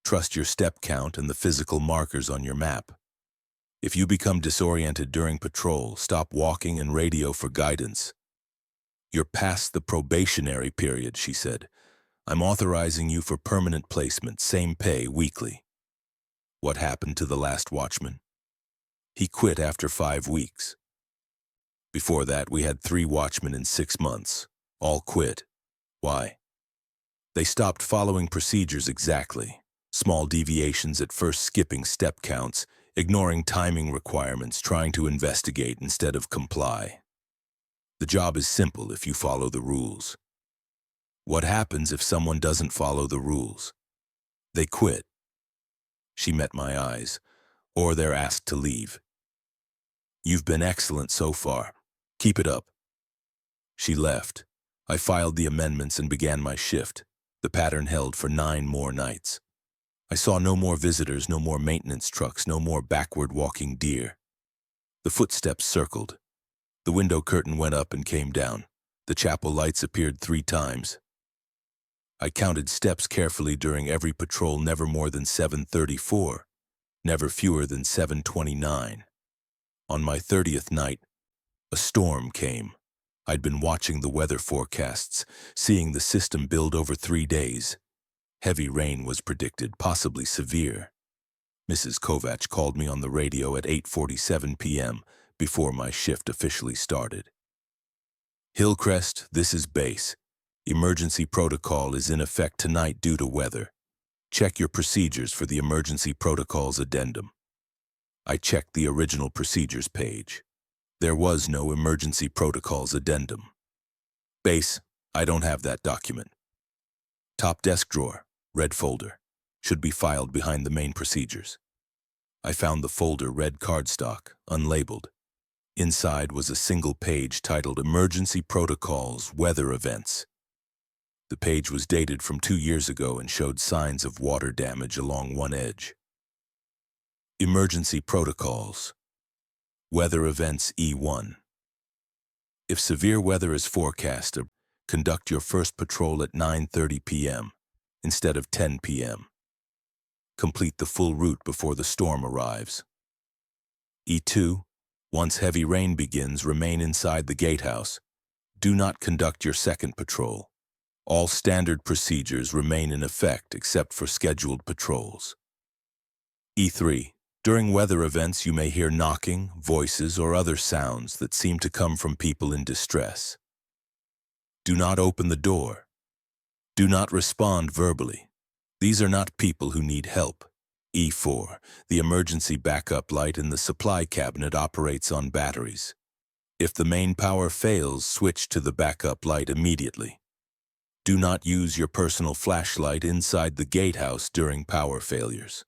Trust your step count and the physical markers on your map. If you become disoriented during patrol, stop walking and radio for guidance. You're past the probationary period, she said. I'm authorizing you for permanent placement, same pay, weekly. What happened to the last watchman? He quit after 5 weeks. Before that, we had 3 watchmen in 6 months. All quit. Why? They stopped following procedures exactly. Small deviations at first, skipping step counts, ignoring timing requirements, trying to investigate instead of comply. The job is simple if you follow the rules. What happens if someone doesn't follow the rules? They quit. She met my eyes. Or they're asked to leave. You've been excellent so far. Keep it up. She left. I filed the amendments and began my shift. The pattern held for 9 more nights. I saw no more visitors, no more maintenance trucks, no more backward-walking deer. The footsteps circled. The window curtain went up and came down. The chapel lights appeared 3 times. I counted steps carefully during every patrol, never more than 734, never fewer than 729. On my 30th night, a storm came. I'd been watching the weather forecasts, seeing the system build over 3 days. Heavy rain was predicted, possibly severe. Mrs. Kovac called me on the radio at 8:47 p.m. before my shift officially started. Hillcrest, this is base. Emergency protocol is in effect tonight due to weather. Check your procedures for the emergency protocols addendum. I checked the original procedures page. There was no emergency protocols addendum. Base, I don't have that document. Top desk drawer, red folder, should be filed behind the main procedures. I found the folder red cardstock, unlabeled. Inside was a single page titled Emergency Protocols, Weather Events. The page was dated from 2 years ago and showed signs of water damage along one edge. Emergency Protocols. Weather Events E1. If severe weather is forecast, conduct your first patrol at 9:30 p.m. instead of 10 p.m. Complete the full route before the storm arrives. E2. Once heavy rain begins, remain inside the gatehouse. Do not conduct your second patrol. All standard procedures remain in effect except for scheduled patrols. E3. During weather events, you may hear knocking, voices, or other sounds that seem to come from people in distress. Do not open the door. Do not respond verbally. These are not people who need help. E4. The emergency backup light in the supply cabinet operates on batteries. If the main power fails, switch to the backup light immediately. Do not use your personal flashlight inside the gatehouse during power failures.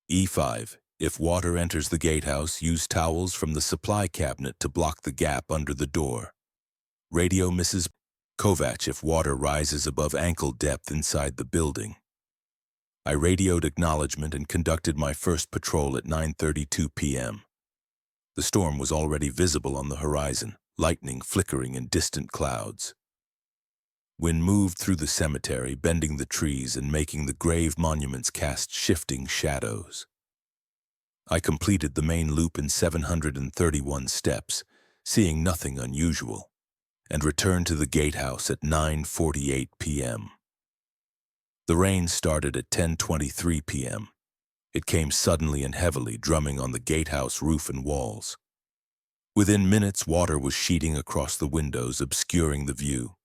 E5. If water enters the gatehouse, use towels from the supply cabinet to block the gap under the door. Radio Mrs. Kovac if water rises above ankle depth inside the building. I radioed acknowledgement and conducted my first patrol at 9:32 p.m. The storm was already visible on the horizon, lightning flickering in distant clouds. Wind moved through the cemetery, bending the trees and making the grave monuments cast shifting shadows. I completed the main loop in 731 steps, seeing nothing unusual, and returned to the gatehouse at 9:48 p.m. The rain started at 10:23 p.m. It came suddenly and heavily, drumming on the gatehouse roof and walls. Within minutes, water was sheeting across the windows, obscuring the view.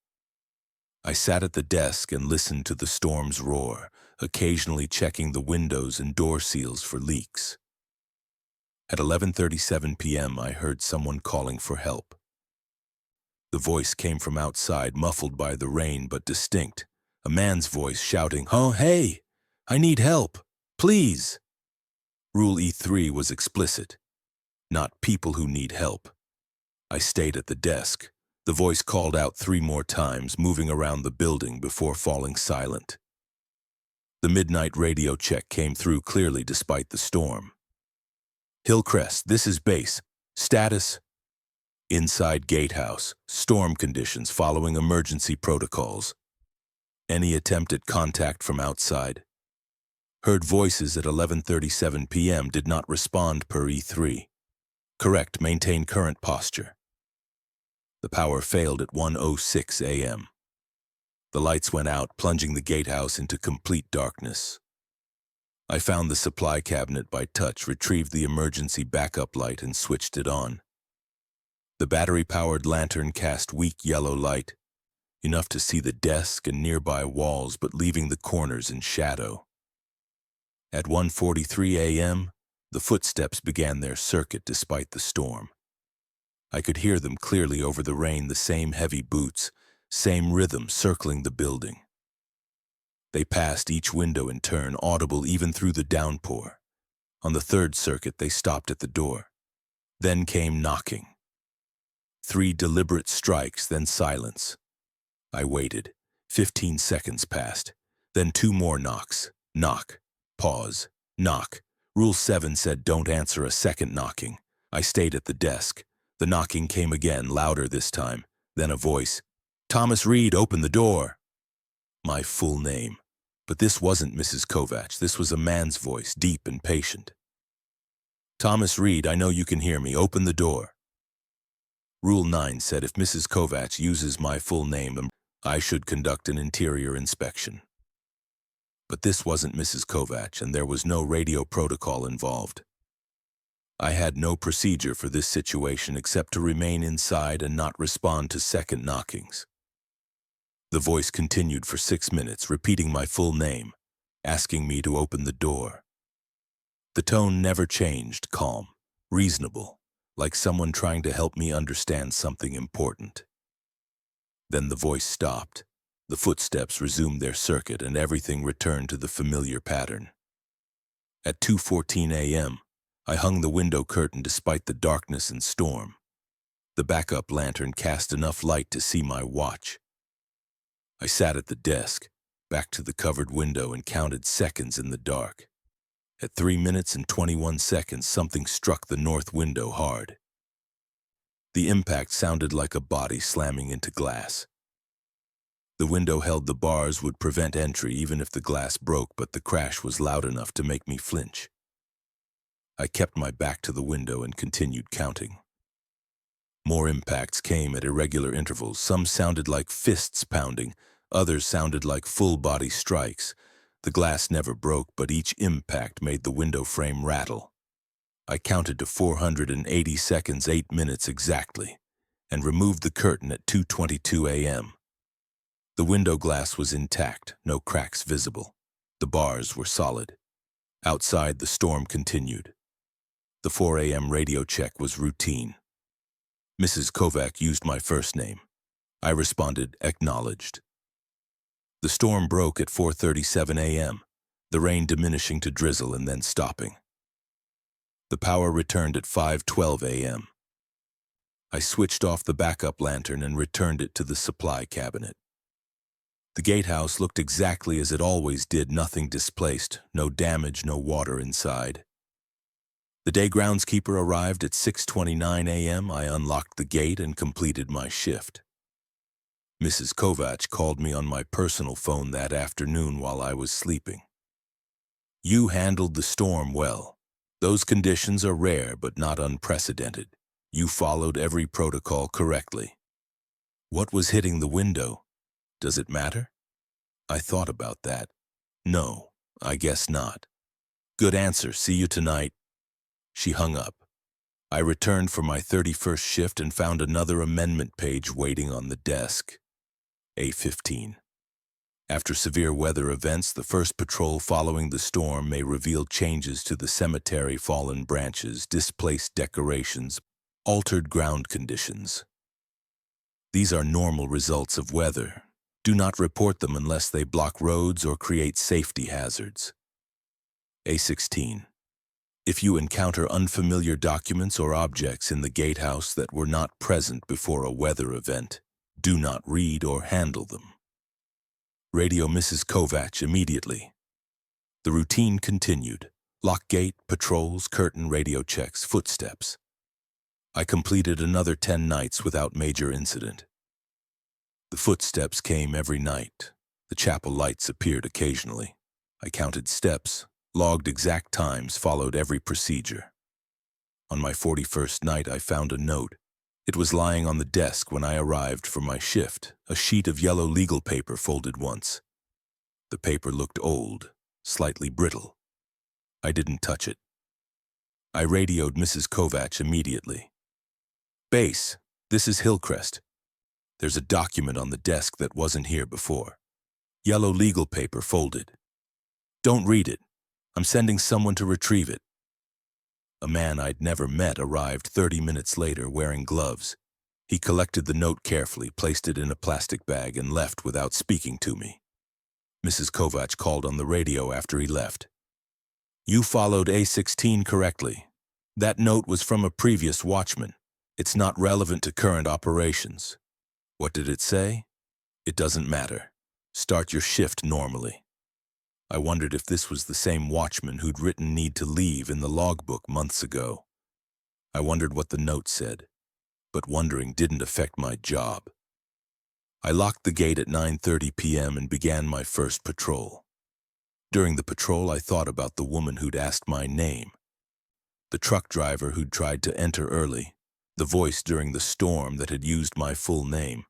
I sat at the desk and listened to the storm's roar, occasionally checking the windows and door seals for leaks. At 11:37 p.m., I heard someone calling for help. The voice came from outside, muffled by the rain but distinct. A man's voice shouting, "Oh, hey! I need help! Please!" Rule E3 was explicit. Not people who need help. I stayed at the desk. The voice called out 3 more times, moving around the building before falling silent. The midnight radio check came through clearly despite the storm. Hillcrest, this is base. Status: inside gatehouse. Storm conditions following emergency protocols. Any attempt at contact from outside. Heard voices at 11:37 p.m. did not respond per E3. Correct, maintain current posture. The power failed at 1:06 a.m. The lights went out, plunging the gatehouse into complete darkness. I found the supply cabinet by touch, retrieved the emergency backup light, and switched it on. The battery-powered lantern cast weak yellow light, enough to see the desk and nearby walls, but leaving the corners in shadow. At 1:43 a.m., the footsteps began their circuit despite the storm. I could hear them clearly over the rain, the same heavy boots, same rhythm circling the building. They passed each window in turn, audible even through the downpour. On the third circuit, they stopped at the door. Then came knocking. 3 deliberate strikes, then silence. I waited. 15 seconds passed. Then 2 more knocks. Knock. Pause. Knock. Rule 7 said don't answer a second knocking. I stayed at the desk. The knocking came again, louder this time. Then a voice. "Thomas Reed, open the door." My full name. But this wasn't Mrs. Kovach. This was a man's voice, deep and patient. "Thomas Reed, I know you can hear me. Open the door." Rule 9 said if Mrs. Kovach uses my full name, I should conduct an interior inspection. But this wasn't Mrs. Kovach, and there was no radio protocol involved. I had no procedure for this situation except to remain inside and not respond to second knockings. The voice continued for 6 minutes, repeating my full name, asking me to open the door. The tone never changed, calm, reasonable, like someone trying to help me understand something important. Then the voice stopped. The footsteps resumed their circuit and everything returned to the familiar pattern. At 2:14 a.m., I hung the window curtain despite the darkness and storm. The backup lantern cast enough light to see my watch. I sat at the desk, back to the covered window, and counted seconds in the dark. At 3 minutes and 21 seconds, something struck the north window hard. The impact sounded like a body slamming into glass. The window held the bars would prevent entry even if the glass broke, but the crash was loud enough to make me flinch. I kept my back to the window and continued counting. More impacts came at irregular intervals. Some sounded like fists pounding, others sounded like full-body strikes. The glass never broke, but each impact made the window frame rattle. I counted to 480 seconds, 8 minutes exactly, and removed the curtain at 2:22 a.m. The window glass was intact, no cracks visible. The bars were solid. Outside, the storm continued. The 4 a.m. radio check was routine. Mrs. Kovach used my first name. I responded, acknowledged. The storm broke at 4:37 a.m., the rain diminishing to drizzle and then stopping. The power returned at 5:12 a.m. I switched off the backup lantern and returned it to the supply cabinet. The gatehouse looked exactly as it always did, nothing displaced, no damage, no water inside. The day groundskeeper arrived at 6:29 a.m. I unlocked the gate and completed my shift. Mrs. Kovach called me on my personal phone that afternoon while I was sleeping. "You handled the storm well. Those conditions are rare but not unprecedented. You followed every protocol correctly." What was hitting the window? Does it matter? I thought about that. No, I guess not. Good answer. See you tonight. She hung up. I returned for my 31st shift and found another amendment page waiting on the desk. A15. After severe weather events, the first patrol following the storm may reveal changes to the cemetery, fallen branches, displaced decorations, altered ground conditions. These are normal results of weather. Do not report them unless they block roads or create safety hazards. A16. If you encounter unfamiliar documents or objects in the gatehouse that were not present before a weather event, do not read or handle them. Radio Mrs. Kovach immediately. The routine continued. Lock gate, patrols, curtain, radio checks, footsteps. I completed another 10 nights without major incident. The footsteps came every night. The chapel lights appeared occasionally. I counted steps, logged exact times, followed every procedure. On my 41st night, I found a note. It was lying on the desk when I arrived for my shift, a sheet of yellow legal paper folded once. The paper looked old, slightly brittle. I didn't touch it. I radioed Mrs. Kovach immediately. "Base, this is Hillcrest. There's a document on the desk that wasn't here before. Yellow legal paper folded. Don't read it. I'm sending someone to retrieve it." A man I'd never met arrived 30 minutes later wearing gloves. He collected the note carefully, placed it in a plastic bag, and left without speaking to me. Mrs. Kovac called on the radio after he left. You followed A16 correctly. That note was from a previous watchman. It's not relevant to current operations. What did it say? It doesn't matter. Start your shift normally. I wondered if this was the same watchman who'd written need to leave in the logbook months ago. I wondered what the note said, but wondering didn't affect my job. I locked the gate at 9:30 p.m. and began my first patrol. During the patrol, I thought about the woman who'd asked my name, the truck driver who'd tried to enter early, the voice during the storm that had used my full name.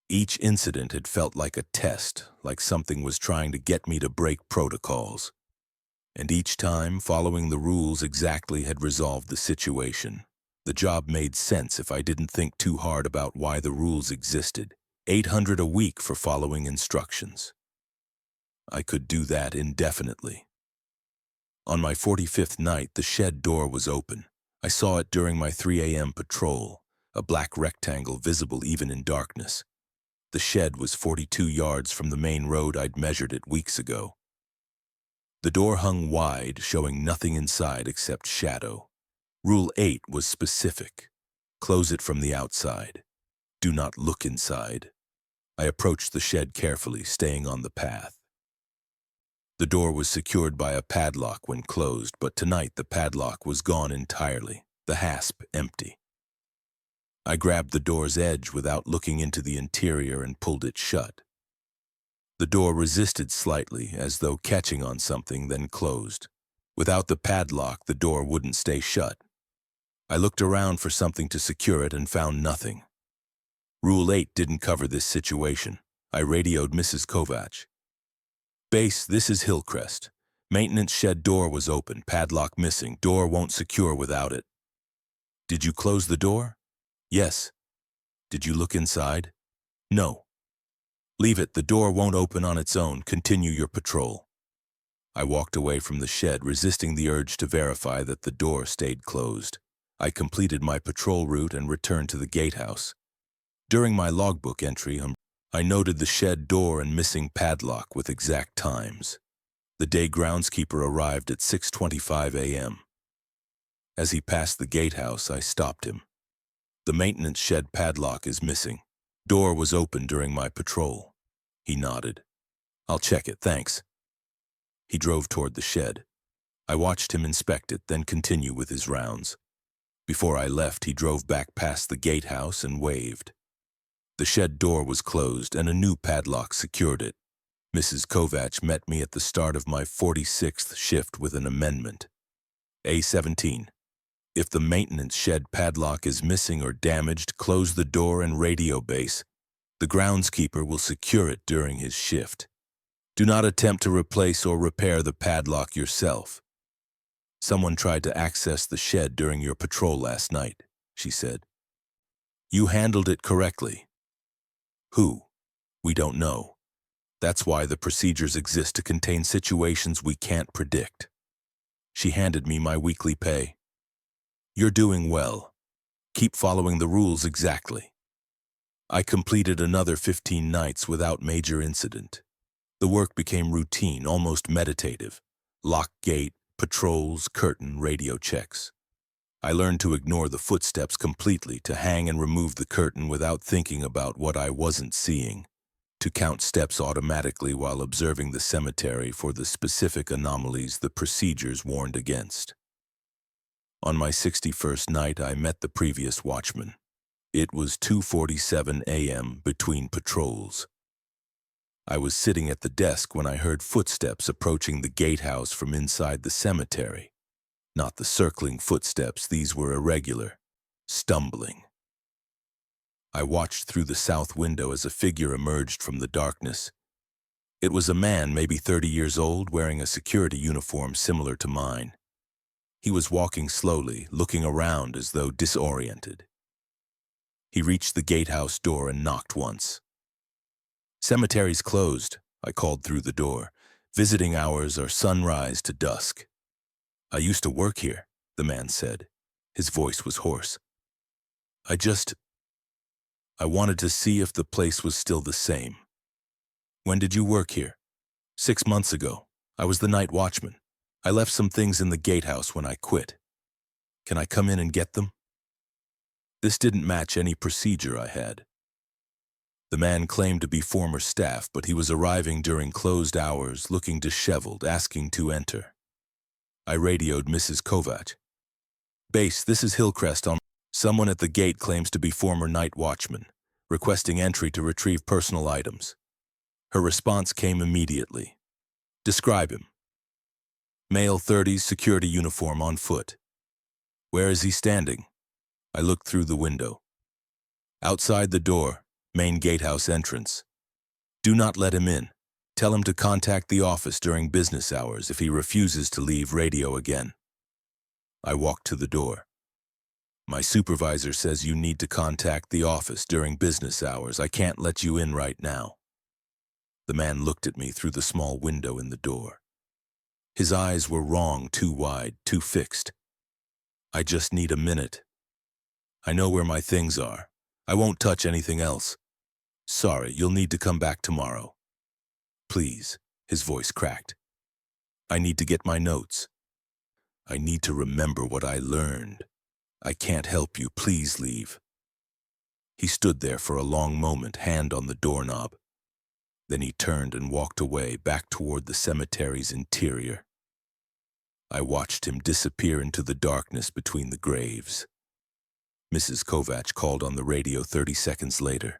Each incident had felt like a test, like something was trying to get me to break protocols. And each time, following the rules exactly had resolved the situation. The job made sense if I didn't think too hard about why the rules existed. 800 a week for following instructions. I could do that indefinitely. On my 45th night, the shed door was open. I saw it during my 3 a.m. patrol, a black rectangle visible even in darkness. The shed was 42 yards from the main road I'd measured it weeks ago. The door hung wide, showing nothing inside except shadow. Rule 8 was specific. Close it from the outside. Do not look inside. I approached the shed carefully, staying on the path. The door was secured by a padlock when closed, but tonight the padlock was gone entirely, the hasp empty. I grabbed the door's edge without looking into the interior and pulled it shut. The door resisted slightly, as though catching on something, then closed. Without the padlock, the door wouldn't stay shut. I looked around for something to secure it and found nothing. Rule 8 didn't cover this situation. I radioed Mrs. Kovac. Base, this is Hillcrest. Maintenance shed door was open, padlock missing. Door won't secure without it. Did you close the door? Yes. Did you look inside? No. Leave it, the door won't open on its own. Continue your patrol. I walked away from the shed, resisting the urge to verify that the door stayed closed. I completed my patrol route and returned to the gatehouse. During my logbook entry, I noted the shed door and missing padlock with exact times. The day groundskeeper arrived at 6:25 a.m. As he passed the gatehouse, I stopped him. The maintenance shed padlock is missing. Door was open during my patrol. He nodded. I'll check it, thanks. He drove toward the shed. I watched him inspect it, then continue with his rounds. Before I left, he drove back past the gatehouse and waved. The shed door was closed and a new padlock secured it. Mrs. Kovac met me at the start of my 46th shift with an amendment. A17. If the maintenance shed padlock is missing or damaged, close the door and radio base. The groundskeeper will secure it during his shift. Do not attempt to replace or repair the padlock yourself. Someone tried to access the shed during your patrol last night, she said. You handled it correctly. Who? We don't know. That's why the procedures exist, to contain situations we can't predict. She handed me my weekly pay. You're doing well. Keep following the rules exactly. I completed another 15 nights without major incident. The work became routine, almost meditative. Lock gate, patrols, curtain, radio checks. I learned to ignore the footsteps completely, to hang and remove the curtain without thinking about what I wasn't seeing, to count steps automatically while observing the cemetery for the specific anomalies the procedures warned against. On my 61st night, I met the previous watchman. It was 2:47 a.m. between patrols. I was sitting at the desk when I heard footsteps approaching the gatehouse from inside the cemetery. Not the circling footsteps, these were irregular, stumbling. I watched through the south window as a figure emerged from the darkness. It was a man, maybe 30 years old, wearing a security uniform similar to mine. He was walking slowly, looking around as though disoriented. He reached the gatehouse door and knocked once. Cemetery's closed, I called through the door. Visiting hours are sunrise to dusk. I used to work here, the man said. His voice was hoarse. I wanted to see if the place was still the same. When did you work here? 6 months ago, I was the night watchman. I left some things in the gatehouse when I quit. Can I come in and get them? This didn't match any procedure I had. The man claimed to be former staff, but he was arriving during closed hours, looking disheveled, asking to enter. I radioed Mrs. Kovac. Base, this is Hillcrest on. Someone at the gate claims to be former night watchman, requesting entry to retrieve personal items. Her response came immediately. Describe him. Male 30s, security uniform on foot. Where is he standing? I looked through the window. Outside the door, main gatehouse entrance. Do not let him in. Tell him to contact the office during business hours. If he refuses to leave, radio again. I walked to the door. My supervisor says you need to contact the office during business hours. I can't let you in right now. The man looked at me through the small window in the door. His eyes were wrong, too wide, too fixed. I just need a minute. I know where my things are. I won't touch anything else. Sorry, you'll need to come back tomorrow. Please, his voice cracked. I need to get my notes. I need to remember what I learned. I can't help you. Please leave. He stood there for a long moment, hand on the doorknob. Then he turned and walked away, back toward the cemetery's interior. I watched him disappear into the darkness between the graves. Mrs. Kovac called on the radio 30 seconds later.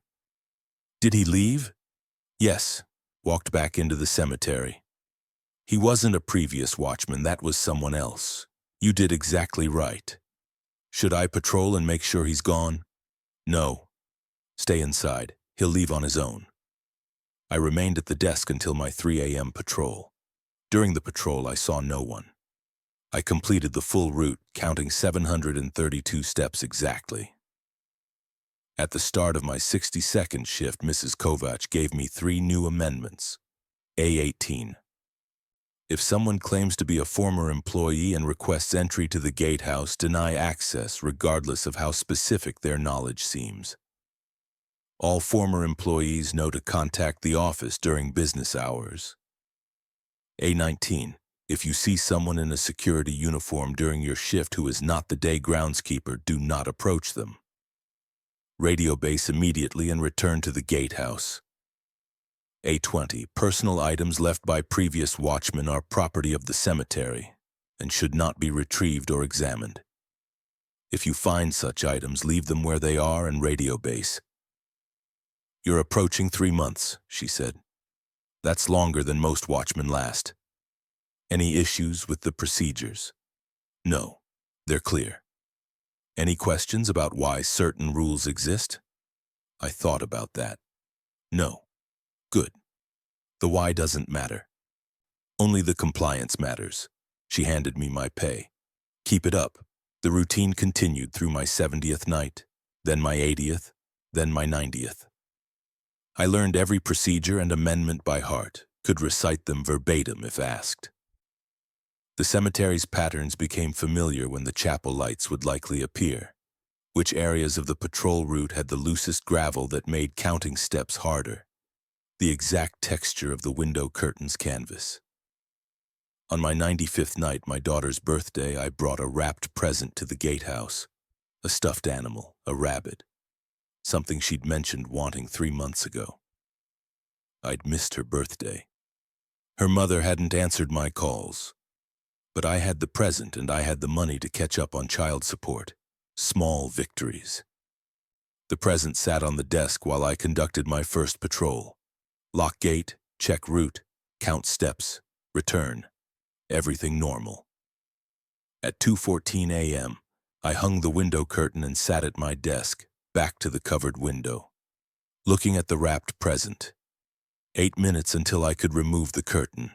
Did he leave? Yes, walked back into the cemetery. He wasn't a previous watchman, that was someone else. You did exactly right. Should I patrol and make sure he's gone? No. Stay inside. He'll leave on his own. I remained at the desk until my 3 a.m. patrol. During the patrol, I saw no one. I completed the full route, counting 732 steps exactly. At the start of my 60-second shift, Mrs. Kovac gave me 3 new amendments. A18. If someone claims to be a former employee and requests entry to the gatehouse, deny access regardless of how specific their knowledge seems. All former employees know to contact the office during business hours. A19. If you see someone in a security uniform during your shift who is not the day groundskeeper, do not approach them. Radio base immediately and return to the gatehouse. A20. Personal items left by previous watchmen are property of the cemetery and should not be retrieved or examined. If you find such items, leave them where they are and radio base. You're approaching 3 months, she said. That's longer than most watchmen last. Any issues with the procedures? No, they're clear. Any questions about why certain rules exist? I thought about that. No. Good. The why doesn't matter. Only the compliance matters. She handed me my pay. Keep it up. The routine continued through my 70th night, then my 80th, then my 90th. I learned every procedure and amendment by heart, could recite them verbatim if asked. The cemetery's patterns became familiar when the chapel lights would likely appear. Which areas of the patrol route had the loosest gravel that made counting steps harder. The exact texture of the window curtain's canvas. On my 95th night, my daughter's birthday, I brought a wrapped present to the gatehouse. A stuffed animal, a rabbit. Something she'd mentioned wanting 3 months ago. I'd missed her birthday. Her mother hadn't answered my calls. But I had the present and I had the money to catch up on child support. Small victories. The present sat on the desk while I conducted my first patrol. Lock gate, check route, count steps, return. Everything normal. At 2:14 a.m., I hung the window curtain and sat at my desk, back to the covered window, looking at the wrapped present. 8 minutes until I could remove the curtain.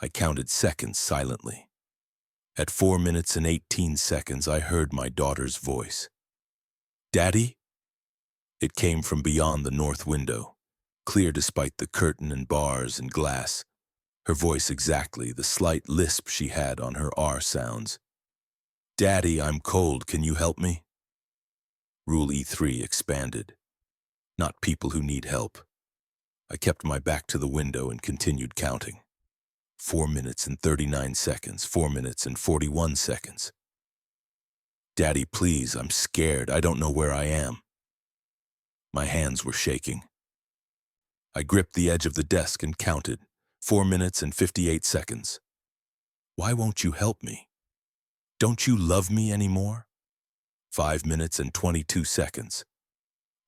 I counted seconds silently. At 4 minutes and 18 seconds, I heard my daughter's voice. Daddy? It came from beyond the north window, clear despite the curtain and bars and glass. Her voice exactly, the slight lisp she had on her R sounds. Daddy, I'm cold, can you help me? Rule E3 expanded. Not people who need help. I kept my back to the window and continued counting. 4 minutes and 39 seconds, 4 minutes and 41 seconds. Daddy, please, I'm scared. I don't know where I am. My hands were shaking. I gripped the edge of the desk and counted. 4 minutes and 58 seconds. Why won't you help me? Don't you love me anymore? 5 minutes and 22 seconds.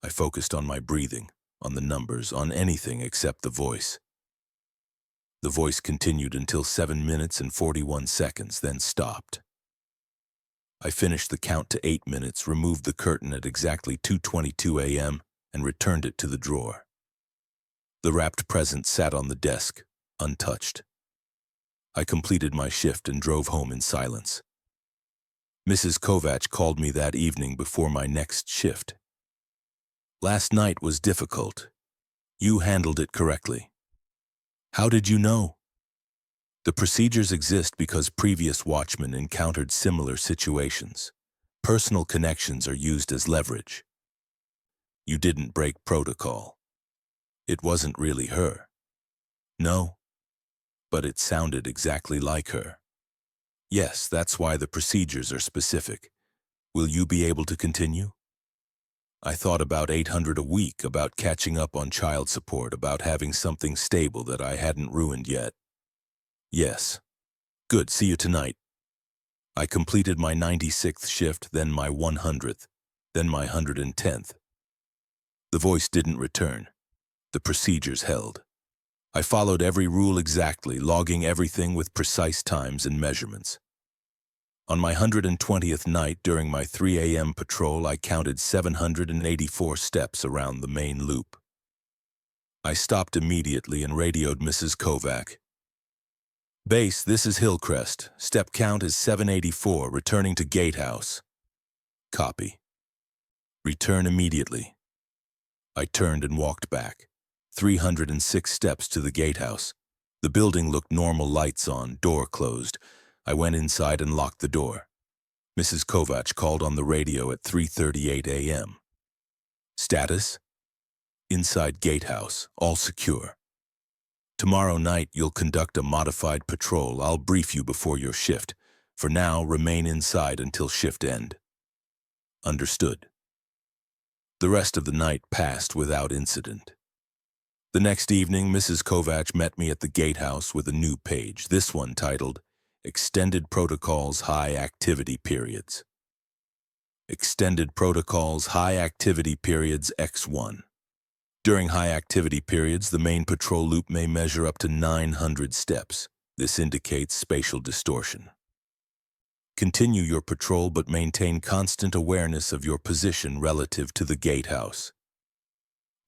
I focused on my breathing, on the numbers, on anything except the voice. The voice continued until 7 minutes and 41 seconds, then stopped. I finished the count to 8 minutes, removed the curtain at exactly 2:22 a.m., and returned it to the drawer. The wrapped present sat on the desk, untouched. I completed my shift and drove home in silence. Mrs. Kovac called me that evening before my next shift. Last night was difficult. You handled it correctly. How did you know? The procedures exist because previous watchmen encountered similar situations. Personal connections are used as leverage. You didn't break protocol. It wasn't really her. No, but it sounded exactly like her. Yes, that's why the procedures are specific. Will you be able to continue? I thought about 800 a week, about catching up on child support, about having something stable that I hadn't ruined yet. Yes. Good, see you tonight. I completed my 96th shift, then my 100th, then my 110th. The voice didn't return. The procedures held. I followed every rule exactly, logging everything with precise times and measurements. On my 120th night during my 3 a.m. patrol, I counted 784 steps around the main loop. I stopped immediately and radioed Mrs. Kovac. Base, this is Hillcrest. Step count is 784, returning to Gatehouse. Copy. Return immediately. I turned and walked back. 306 steps to the gatehouse. The building looked normal, lights on, door closed. I went inside and locked the door. Mrs. Kovac called on the radio at 3:38 a.m. Status? Inside gatehouse, all secure. Tomorrow night you'll conduct a modified patrol. I'll brief you before your shift. For now, remain inside until shift end. Understood. The rest of the night passed without incident. The next evening, Mrs. Kovac met me at the gatehouse with a new page, this one titled, Extended Protocols High Activity Periods. Extended Protocols High Activity Periods X1. During high activity periods, the main patrol loop may measure up to 900 steps. This indicates spatial distortion. Continue your patrol but maintain constant awareness of your position relative to the gatehouse.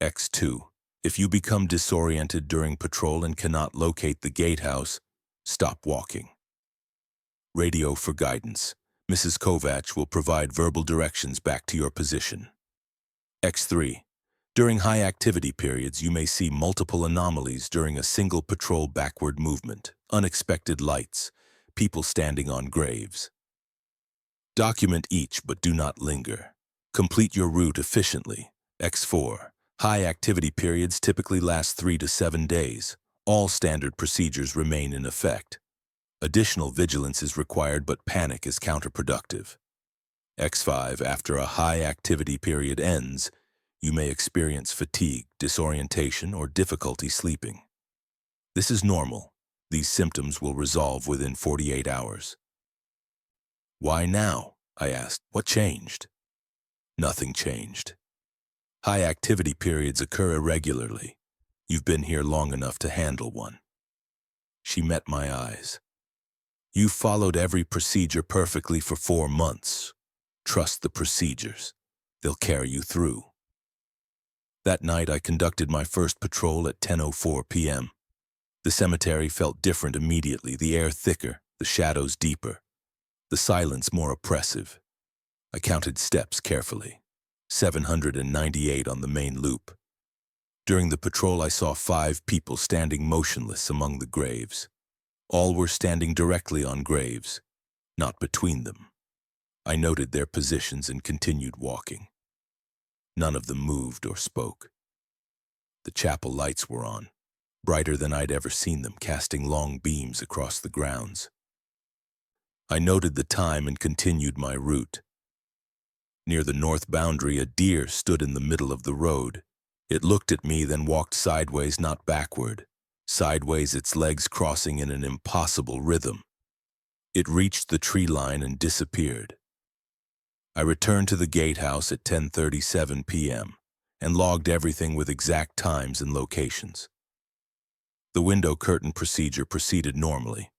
X2. If you become disoriented during patrol and cannot locate the gatehouse, stop walking. Radio for guidance. Mrs. Kovac will provide verbal directions back to your position. X3. During high activity periods, you may see multiple anomalies during a single patrol backward movement, unexpected lights, people standing on graves. Document each but do not linger. Complete your route efficiently. X4. High activity periods typically last 3 to 7 days. All standard procedures remain in effect. Additional vigilance is required, but panic is counterproductive. X5. After a high activity period ends, you may experience fatigue, disorientation, or difficulty sleeping. This is normal. These symptoms will resolve within 48 hours. Why now? I asked. What changed? Nothing changed. High activity periods occur irregularly. You've been here long enough to handle one. She met my eyes. You followed every procedure perfectly for 4 months. Trust the procedures. They'll carry you through. That night, I conducted my first patrol at 10:04 p.m. The cemetery felt different immediately, the air thicker, the shadows deeper, the silence more oppressive. I counted steps carefully. 798 on the main loop. During the patrol, I saw 5 people standing motionless among the graves. All were standing directly on graves, not between them. I noted their positions and continued walking. None of them moved or spoke. The chapel lights were on, brighter than I'd ever seen them, casting long beams across the grounds. I noted the time and continued my route. Near the north boundary, a deer stood in the middle of the road. It looked at me, then walked sideways, not backward. Sideways, its legs crossing in an impossible rhythm. It reached the tree line and disappeared. I returned to the gatehouse at 10:37 p.m. and logged everything with exact times and locations. The window curtain procedure proceeded normally.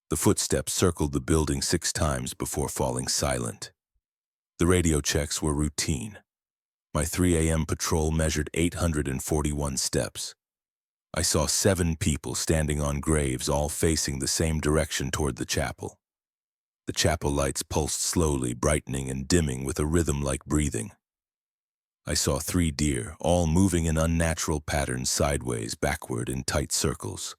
The footsteps circled the building 6 times before falling silent. The radio checks were routine. My 3 a.m. patrol measured 841 steps. I saw 7 people standing on graves, all facing the same direction toward the chapel. The chapel lights pulsed slowly, brightening and dimming with a rhythm like breathing. I saw 3 deer, all moving in unnatural patterns, sideways, backward, in tight circles.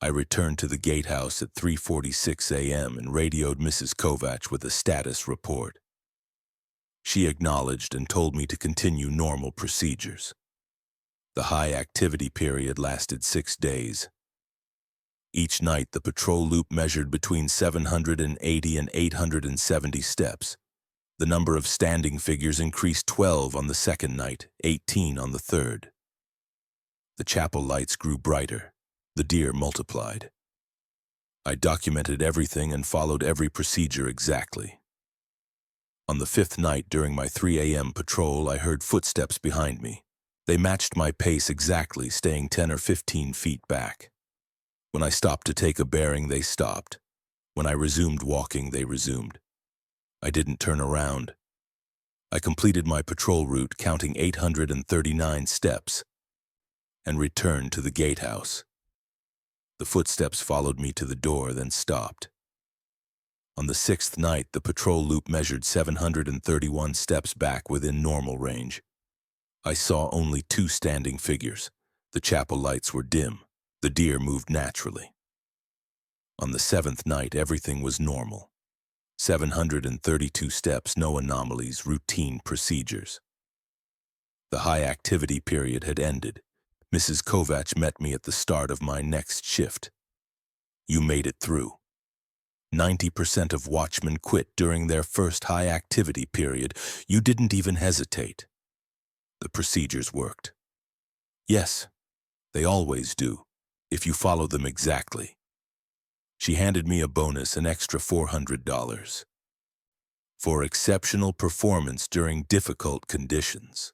I returned to the gatehouse at 3:46 a.m. and radioed Mrs. Kovacs with a status report. She acknowledged and told me to continue normal procedures. The high activity period lasted 6 days. Each night, the patrol loop measured between 780 and 870 steps. The number of standing figures increased 12 on the second night, 18 on the third. The chapel lights grew brighter. The deer multiplied. I documented everything and followed every procedure exactly. On the 5th night during my 3 a.m. patrol, I heard footsteps behind me. They matched my pace exactly, staying 10 or 15 feet back. When I stopped to take a bearing, they stopped. When I resumed walking, they resumed. I didn't turn around. I completed my patrol route, counting 839 steps, and returned to the gatehouse. The footsteps followed me to the door, then stopped. On the 6th night, the patrol loop measured 731 steps back within normal range. I saw only 2 standing figures. The chapel lights were dim. The deer moved naturally. On the 7th night, everything was normal. 732 steps, no anomalies, routine procedures. The high activity period had ended. Mrs. Kovacs met me at the start of my next shift. You made it through. 90% of watchmen quit during their first high activity period. You didn't even hesitate. The procedures worked. Yes, they always do, if you follow them exactly. She handed me a bonus, an extra $400. For exceptional performance during difficult conditions.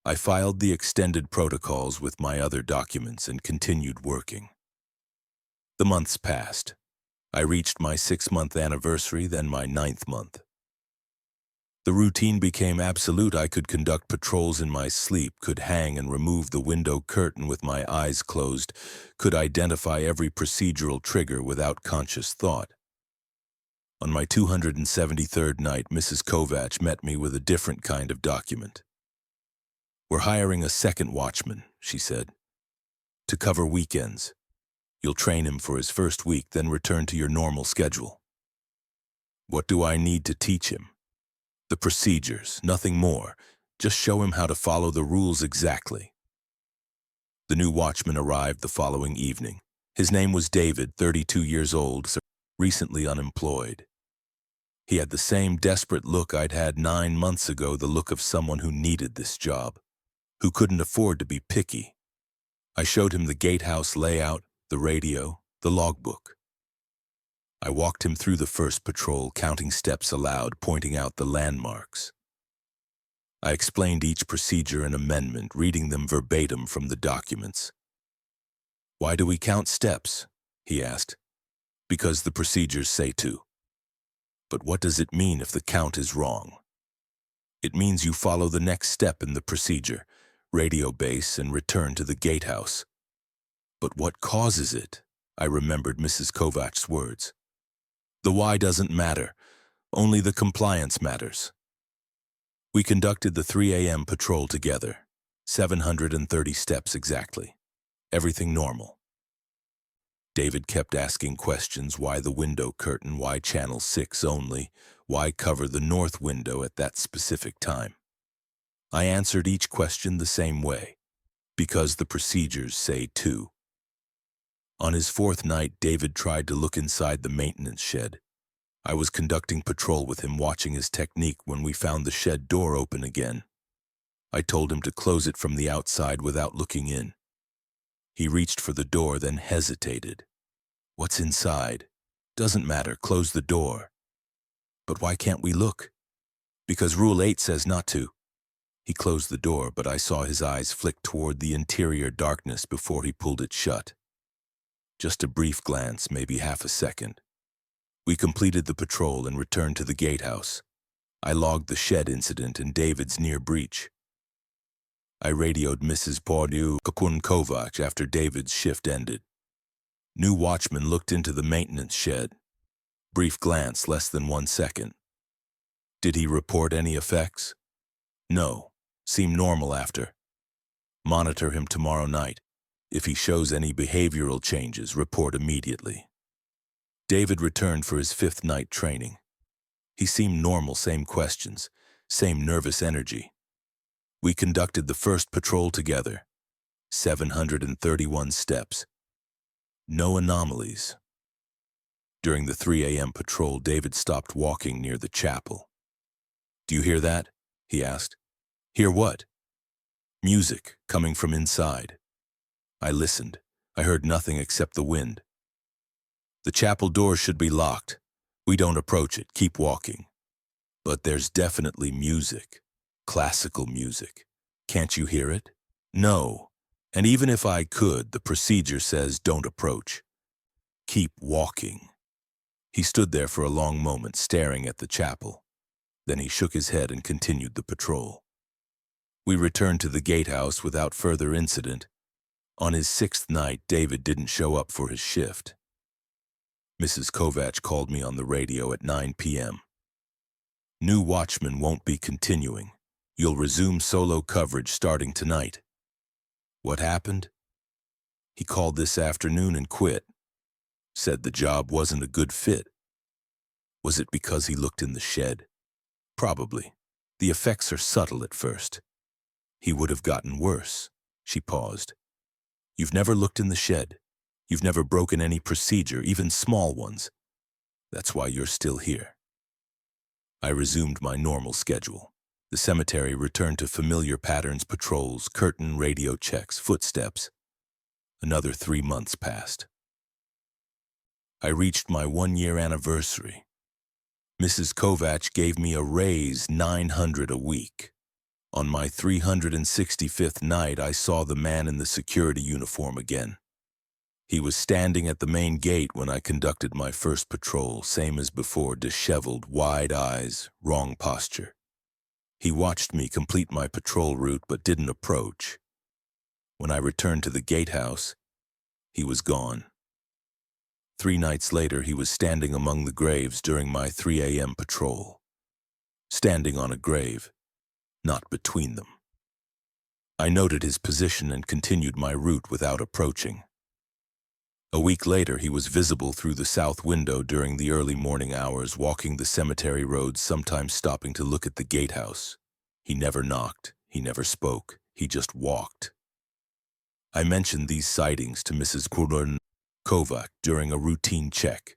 I filed the extended protocols with my other documents and continued working. The months passed. I reached my 6-month anniversary, then my 9th month. The routine became absolute. I could conduct patrols in my sleep, could hang and remove the window curtain with my eyes closed, could identify every procedural trigger without conscious thought. On my 273rd night, Mrs. Kovacs met me with a different kind of document. We're hiring a second watchman, she said, to cover weekends. You'll train him for his first week, then return to your normal schedule. What do I need to teach him? The procedures, nothing more. Just show him how to follow the rules exactly. The new watchman arrived the following evening. His name was David, 32 years old, recently unemployed. He had the same desperate look I'd had 9 months ago, the look of someone who needed this job, who couldn't afford to be picky. I showed him the gatehouse layout, the radio, the logbook. I walked him through the first patrol, counting steps aloud, pointing out the landmarks. I explained each procedure and amendment, reading them verbatim from the documents. Why do we count steps? He asked. Because the procedures say to. But what does it mean if the count is wrong? It means you follow the next step in the procedure, radio base, and return to the gatehouse. But what causes it? I remembered Mrs. Kovacs' words. The why doesn't matter, only the compliance matters. We conducted the 3 a.m. patrol together, 730 steps exactly, everything normal. David kept asking questions, why the window curtain, why channel 6 only, why cover the north window at that specific time. I answered each question the same way. because the procedures say to. On his fourth night, David tried to look inside the maintenance shed. I was conducting patrol with him, watching his technique when we found the shed door open again. I told him to close it from the outside without looking in. He reached for the door, then hesitated. What's inside? Doesn't matter, close the door. But why can't we look? Because Rule 8 says not to. He closed the door, but I saw his eyes flick toward the interior darkness before he pulled it shut. Just a brief glance, maybe half a second. We completed the patrol and returned to the gatehouse. I logged the shed incident and David's near breach. I radioed Mrs. Kovac after David's shift ended. New watchman looked into the maintenance shed. Brief glance, less than 1 second. Did he report any effects? No. Seemed normal after. Monitor him tomorrow night. If he shows any behavioral changes, report immediately. David returned for his 5th night training. He seemed normal, same questions, same nervous energy. We conducted the first patrol together. 731 steps. No anomalies. During the 3 a.m. patrol, David stopped walking near the chapel. Do you hear that? He asked. Hear what? Music coming from inside. I listened. I heard nothing except the wind. The chapel door should be locked. We don't approach it, keep walking. But there's definitely music. Classical music. Can't you hear it? No. And even if I could, the procedure says don't approach. Keep walking. He stood there for a long moment, staring at the chapel. Then he shook his head and continued the patrol. We returned to the gatehouse without further incident. On his 6th night, David didn't show up for his shift. Mrs. Kovac called me on the radio at 9 p.m. New watchman won't be continuing. You'll resume solo coverage starting tonight. What happened? He called this afternoon and quit. Said the job wasn't a good fit. Was it because he looked in the shed? Probably. The effects are subtle at first. He would have gotten worse. She paused. You've never looked in the shed. You've never broken any procedure, even small ones. That's why you're still here. I resumed my normal schedule. The cemetery returned to familiar patterns, patrols, curtain, radio checks, footsteps. Another 3 months passed. I reached my 1-year anniversary. Mrs. Kovac gave me a raise, $900 a week. On my 365th night, I saw the man in the security uniform again. He was standing at the main gate when I conducted my first patrol, same as before, disheveled, wide eyes, wrong posture. He watched me complete my patrol route but didn't approach. When I returned to the gatehouse, he was gone. 3 nights later, he was standing among the graves during my 3 a.m. patrol. Standing on a grave, not between them. I noted his position and continued my route without approaching. A week later, he was visible through the south window during the early morning hours, walking the cemetery roads, sometimes stopping to look at the gatehouse. He never knocked, he never spoke, he just walked. I mentioned these sightings to Mrs. Kovac during a routine check.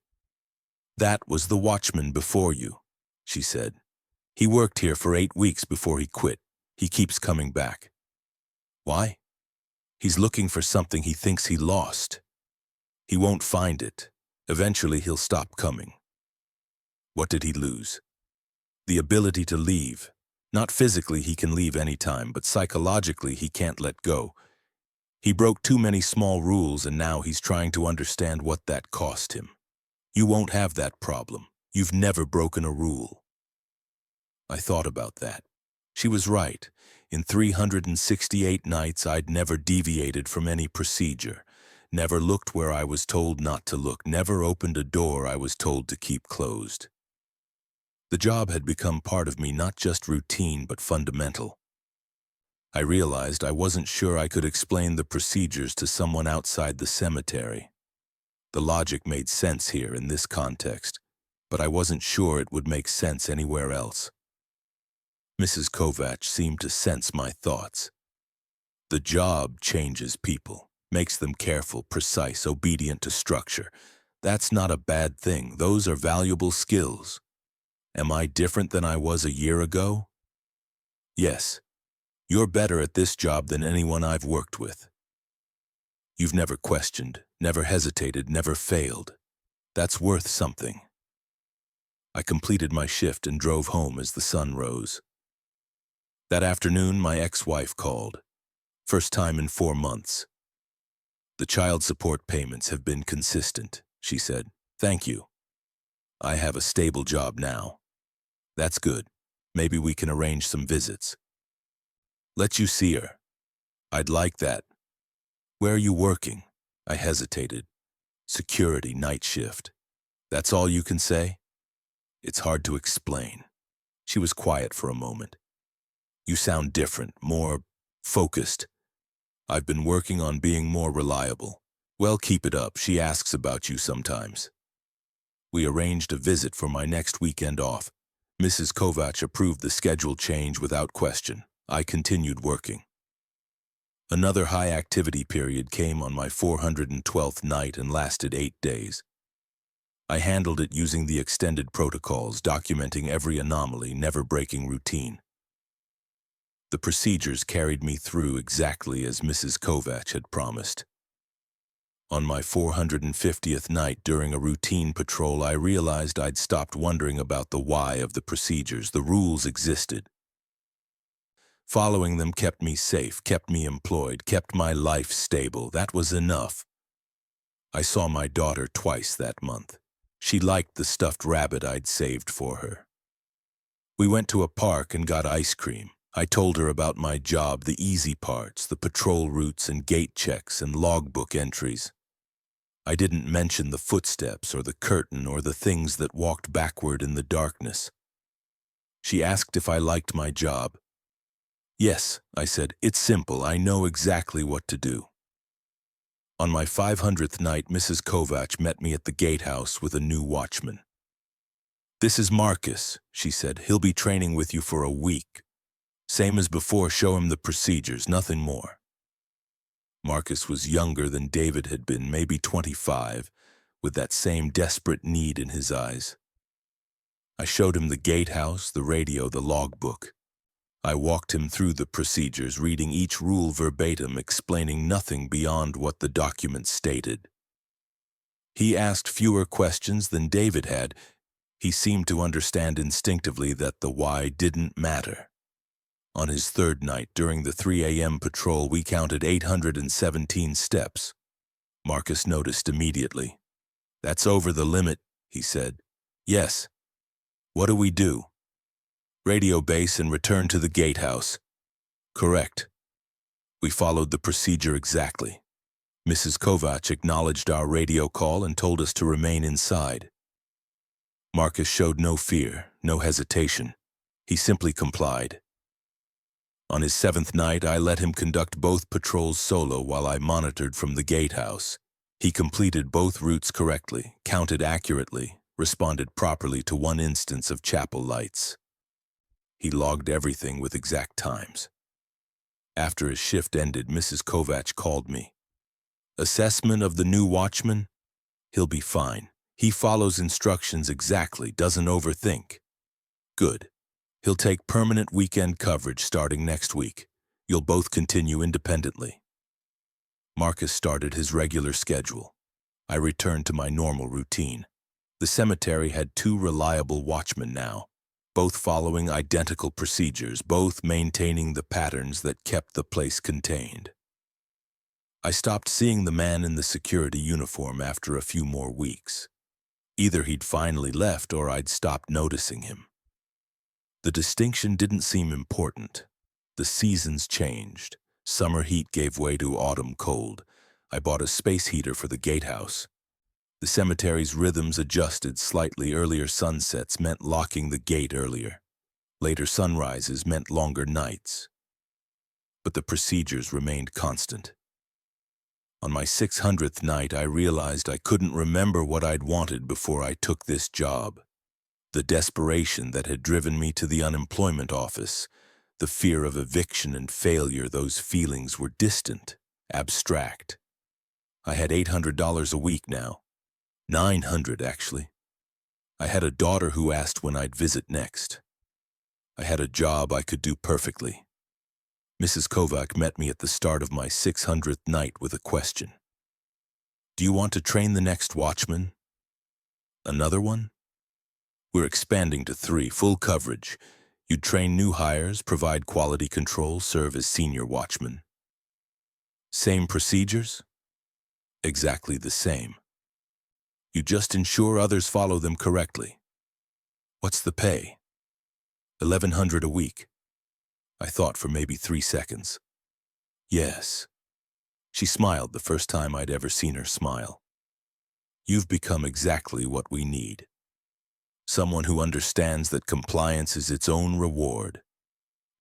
That was the watchman before you, she said. He worked here for 8 weeks before he quit. He keeps coming back. Why? He's looking for something he thinks he lost. He won't find it. Eventually he'll stop coming. What did he lose? The ability to leave. Not physically, he can leave anytime, but psychologically he can't let go. He broke too many small rules and now he's trying to understand what that cost him. You won't have that problem. You've never broken a rule. I thought about that. She was right. In 368 nights, I'd never deviated from any procedure. Never looked where I was told not to look, never opened a door I was told to keep closed. The job had become part of me, not just routine, but fundamental. I realized I wasn't sure I could explain the procedures to someone outside the cemetery. The logic made sense here in this context, but I wasn't sure it would make sense anywhere else. Mrs. Kovac seemed to sense my thoughts. The job changes people, makes them careful, precise, obedient to structure. That's not a bad thing. Those are valuable skills. Am I different than I was a year ago? Yes. You're better at this job than anyone I've worked with. You've never questioned, never hesitated, never failed. That's worth something. I completed my shift and drove home as the sun rose. That afternoon, my ex-wife called. First time in 4 months. The child support payments have been consistent, she said. Thank you. I have a stable job now. That's good. Maybe we can arrange some visits. Let you see her. I'd like that. Where are you working? I hesitated. Security, night shift. That's all you can say? It's hard to explain. She was quiet for a moment. You sound different, more focused. I've been working on being more reliable. Well, keep it up. She asks about you sometimes. We arranged a visit for my next weekend off. Mrs. Kovac approved the schedule change without question. I continued working. Another high-activity period came on my 412th night and lasted 8 days. I handled it using the extended protocols, documenting every anomaly, never breaking routine. The procedures carried me through exactly as Mrs. Kovac had promised. On my 450th night during a routine patrol, I realized I'd stopped wondering about the why of the procedures. The rules existed. Following them kept me safe, kept me employed, kept my life stable. That was enough. I saw my daughter twice that month. She liked the stuffed rabbit I'd saved for her. We went to a park and got ice cream. I told her about my job, the easy parts, the patrol routes and gate checks and logbook entries. I didn't mention the footsteps or the curtain or the things that walked backward in the darkness. She asked if I liked my job. Yes, I said, it's simple. I know exactly what to do. On my 500th night, Mrs. Kovac met me at the gatehouse with a new watchman. This is Marcus, she said. He'll be training with you for a week. Same as before, show him the procedures, nothing more. Marcus was younger than David had been, maybe 25, with that same desperate need in his eyes. I showed him the gatehouse, the radio, the logbook. I walked him through the procedures, reading each rule verbatim, explaining nothing beyond what the document stated. He asked fewer questions than David had. He seemed to understand instinctively that the why didn't matter. On his third night, during the 3 a.m. patrol, we counted 817 steps. Marcus noticed immediately. That's over the limit, he said. Yes. What do we do? Radio base and return to the gatehouse. Correct. We followed the procedure exactly. Mrs. Kovac acknowledged our radio call and told us to remain inside. Marcus showed no fear, no hesitation. He simply complied. On his 7th night, I let him conduct both patrols solo while I monitored from the gatehouse. He completed both routes correctly, counted accurately, responded properly to one instance of chapel lights. He logged everything with exact times. After his shift ended, Mrs. Kovac called me. Assessment of the new watchman? He'll be fine. He follows instructions exactly, doesn't overthink. Good. He'll take permanent weekend coverage starting next week. You'll both continue independently. Marcus started his regular schedule. I returned to my normal routine. The cemetery had 2 reliable watchmen now, both following identical procedures, both maintaining the patterns that kept the place contained. I stopped seeing the man in the security uniform after a few more weeks. Either he'd finally left or I'd stopped noticing him. The distinction didn't seem important. The seasons changed. Summer heat gave way to autumn cold. I bought a space heater for the gatehouse. The cemetery's rhythms adjusted. Slightly earlier sunsets meant locking the gate earlier. Later sunrises meant longer nights. But the procedures remained constant. On my 600th night, I realized I couldn't remember what I'd wanted before I took this job. The desperation that had driven me to the unemployment office, The fear of eviction and failure, those feelings were distant, abstract. I had $800 a week now. 900, actually. I had a daughter who asked when I'd visit next. I had a job I could do perfectly. Mrs. Kovac met me at the start of my 600th night with a question. Do you want to train the next watchman? Another one? We're expanding to 3, full coverage. You'd train new hires, provide quality control, serve as senior watchman. Same procedures? Exactly the same. You just ensure others follow them correctly. What's the pay? $1,100 a week. I thought for maybe 3 seconds. Yes. She smiled the first time I'd ever seen her smile. You've become exactly what we need. Someone who understands that compliance is its own reward.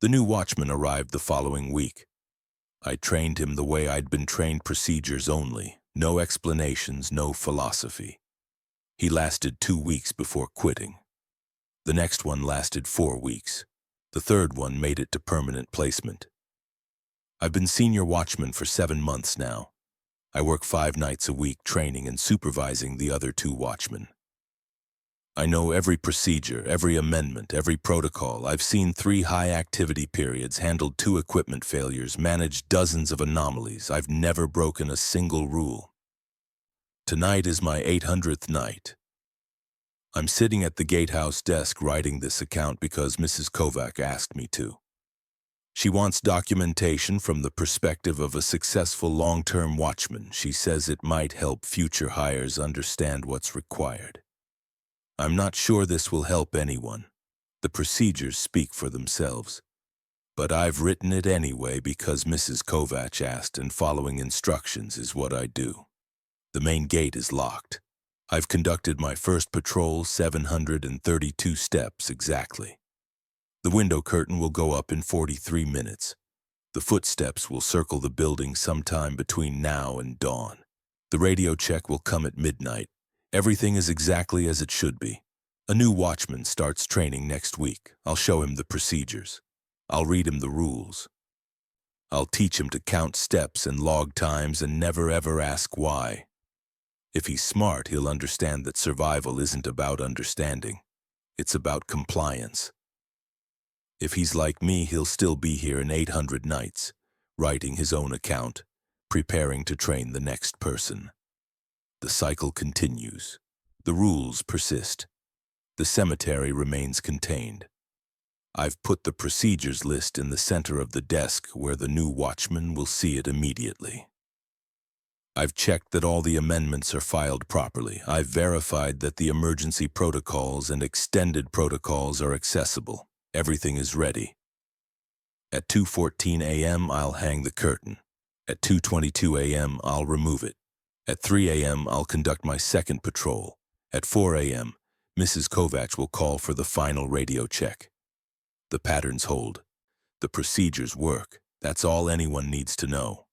The new watchman arrived the following week. I trained him the way I'd been trained, procedures only. No explanations, no philosophy. He lasted 2 weeks before quitting. The next one lasted 4 weeks. The third one made it to permanent placement. I've been senior watchman for 7 months now. I work 5 nights a week training and supervising the other 2 watchmen. I know every procedure, every amendment, every protocol. I've seen 3 high-activity periods, handled 2 equipment failures, managed dozens of anomalies. I've never broken a single rule. Tonight is my 800th night. I'm sitting at the gatehouse desk writing this account because Mrs. Kovac asked me to. She wants documentation from the perspective of a successful long-term watchman. She says it might help future hires understand what's required. I'm not sure this will help anyone. The procedures speak for themselves. But I've written it anyway because Mrs. Kovac asked, and following instructions is what I do. The main gate is locked. I've conducted my first patrol 732 steps exactly. The window curtain will go up in 43 minutes. The footsteps will circle the building sometime between now and dawn. The radio check will come at midnight. Everything is exactly as it should be. A new watchman starts training next week. I'll show him the procedures. I'll read him the rules. I'll teach him to count steps and log times and never ever ask why. If he's smart, he'll understand that survival isn't about understanding. It's about compliance. If he's like me, he'll still be here in 800 nights, writing his own account, preparing to train the next person. The cycle continues. The rules persist. The cemetery remains contained. I've put the procedures list in the center of the desk where the new watchman will see it immediately. I've checked that all the amendments are filed properly. I've verified that the emergency protocols and extended protocols are accessible. Everything is ready. At 2:14 a.m., I'll hang the curtain. At 2:22 a.m., I'll remove it. At 3 a.m., I'll conduct my second patrol. At 4 a.m., Mrs. Kovac will call for the final radio check. The patterns hold. The procedures work. That's all anyone needs to know.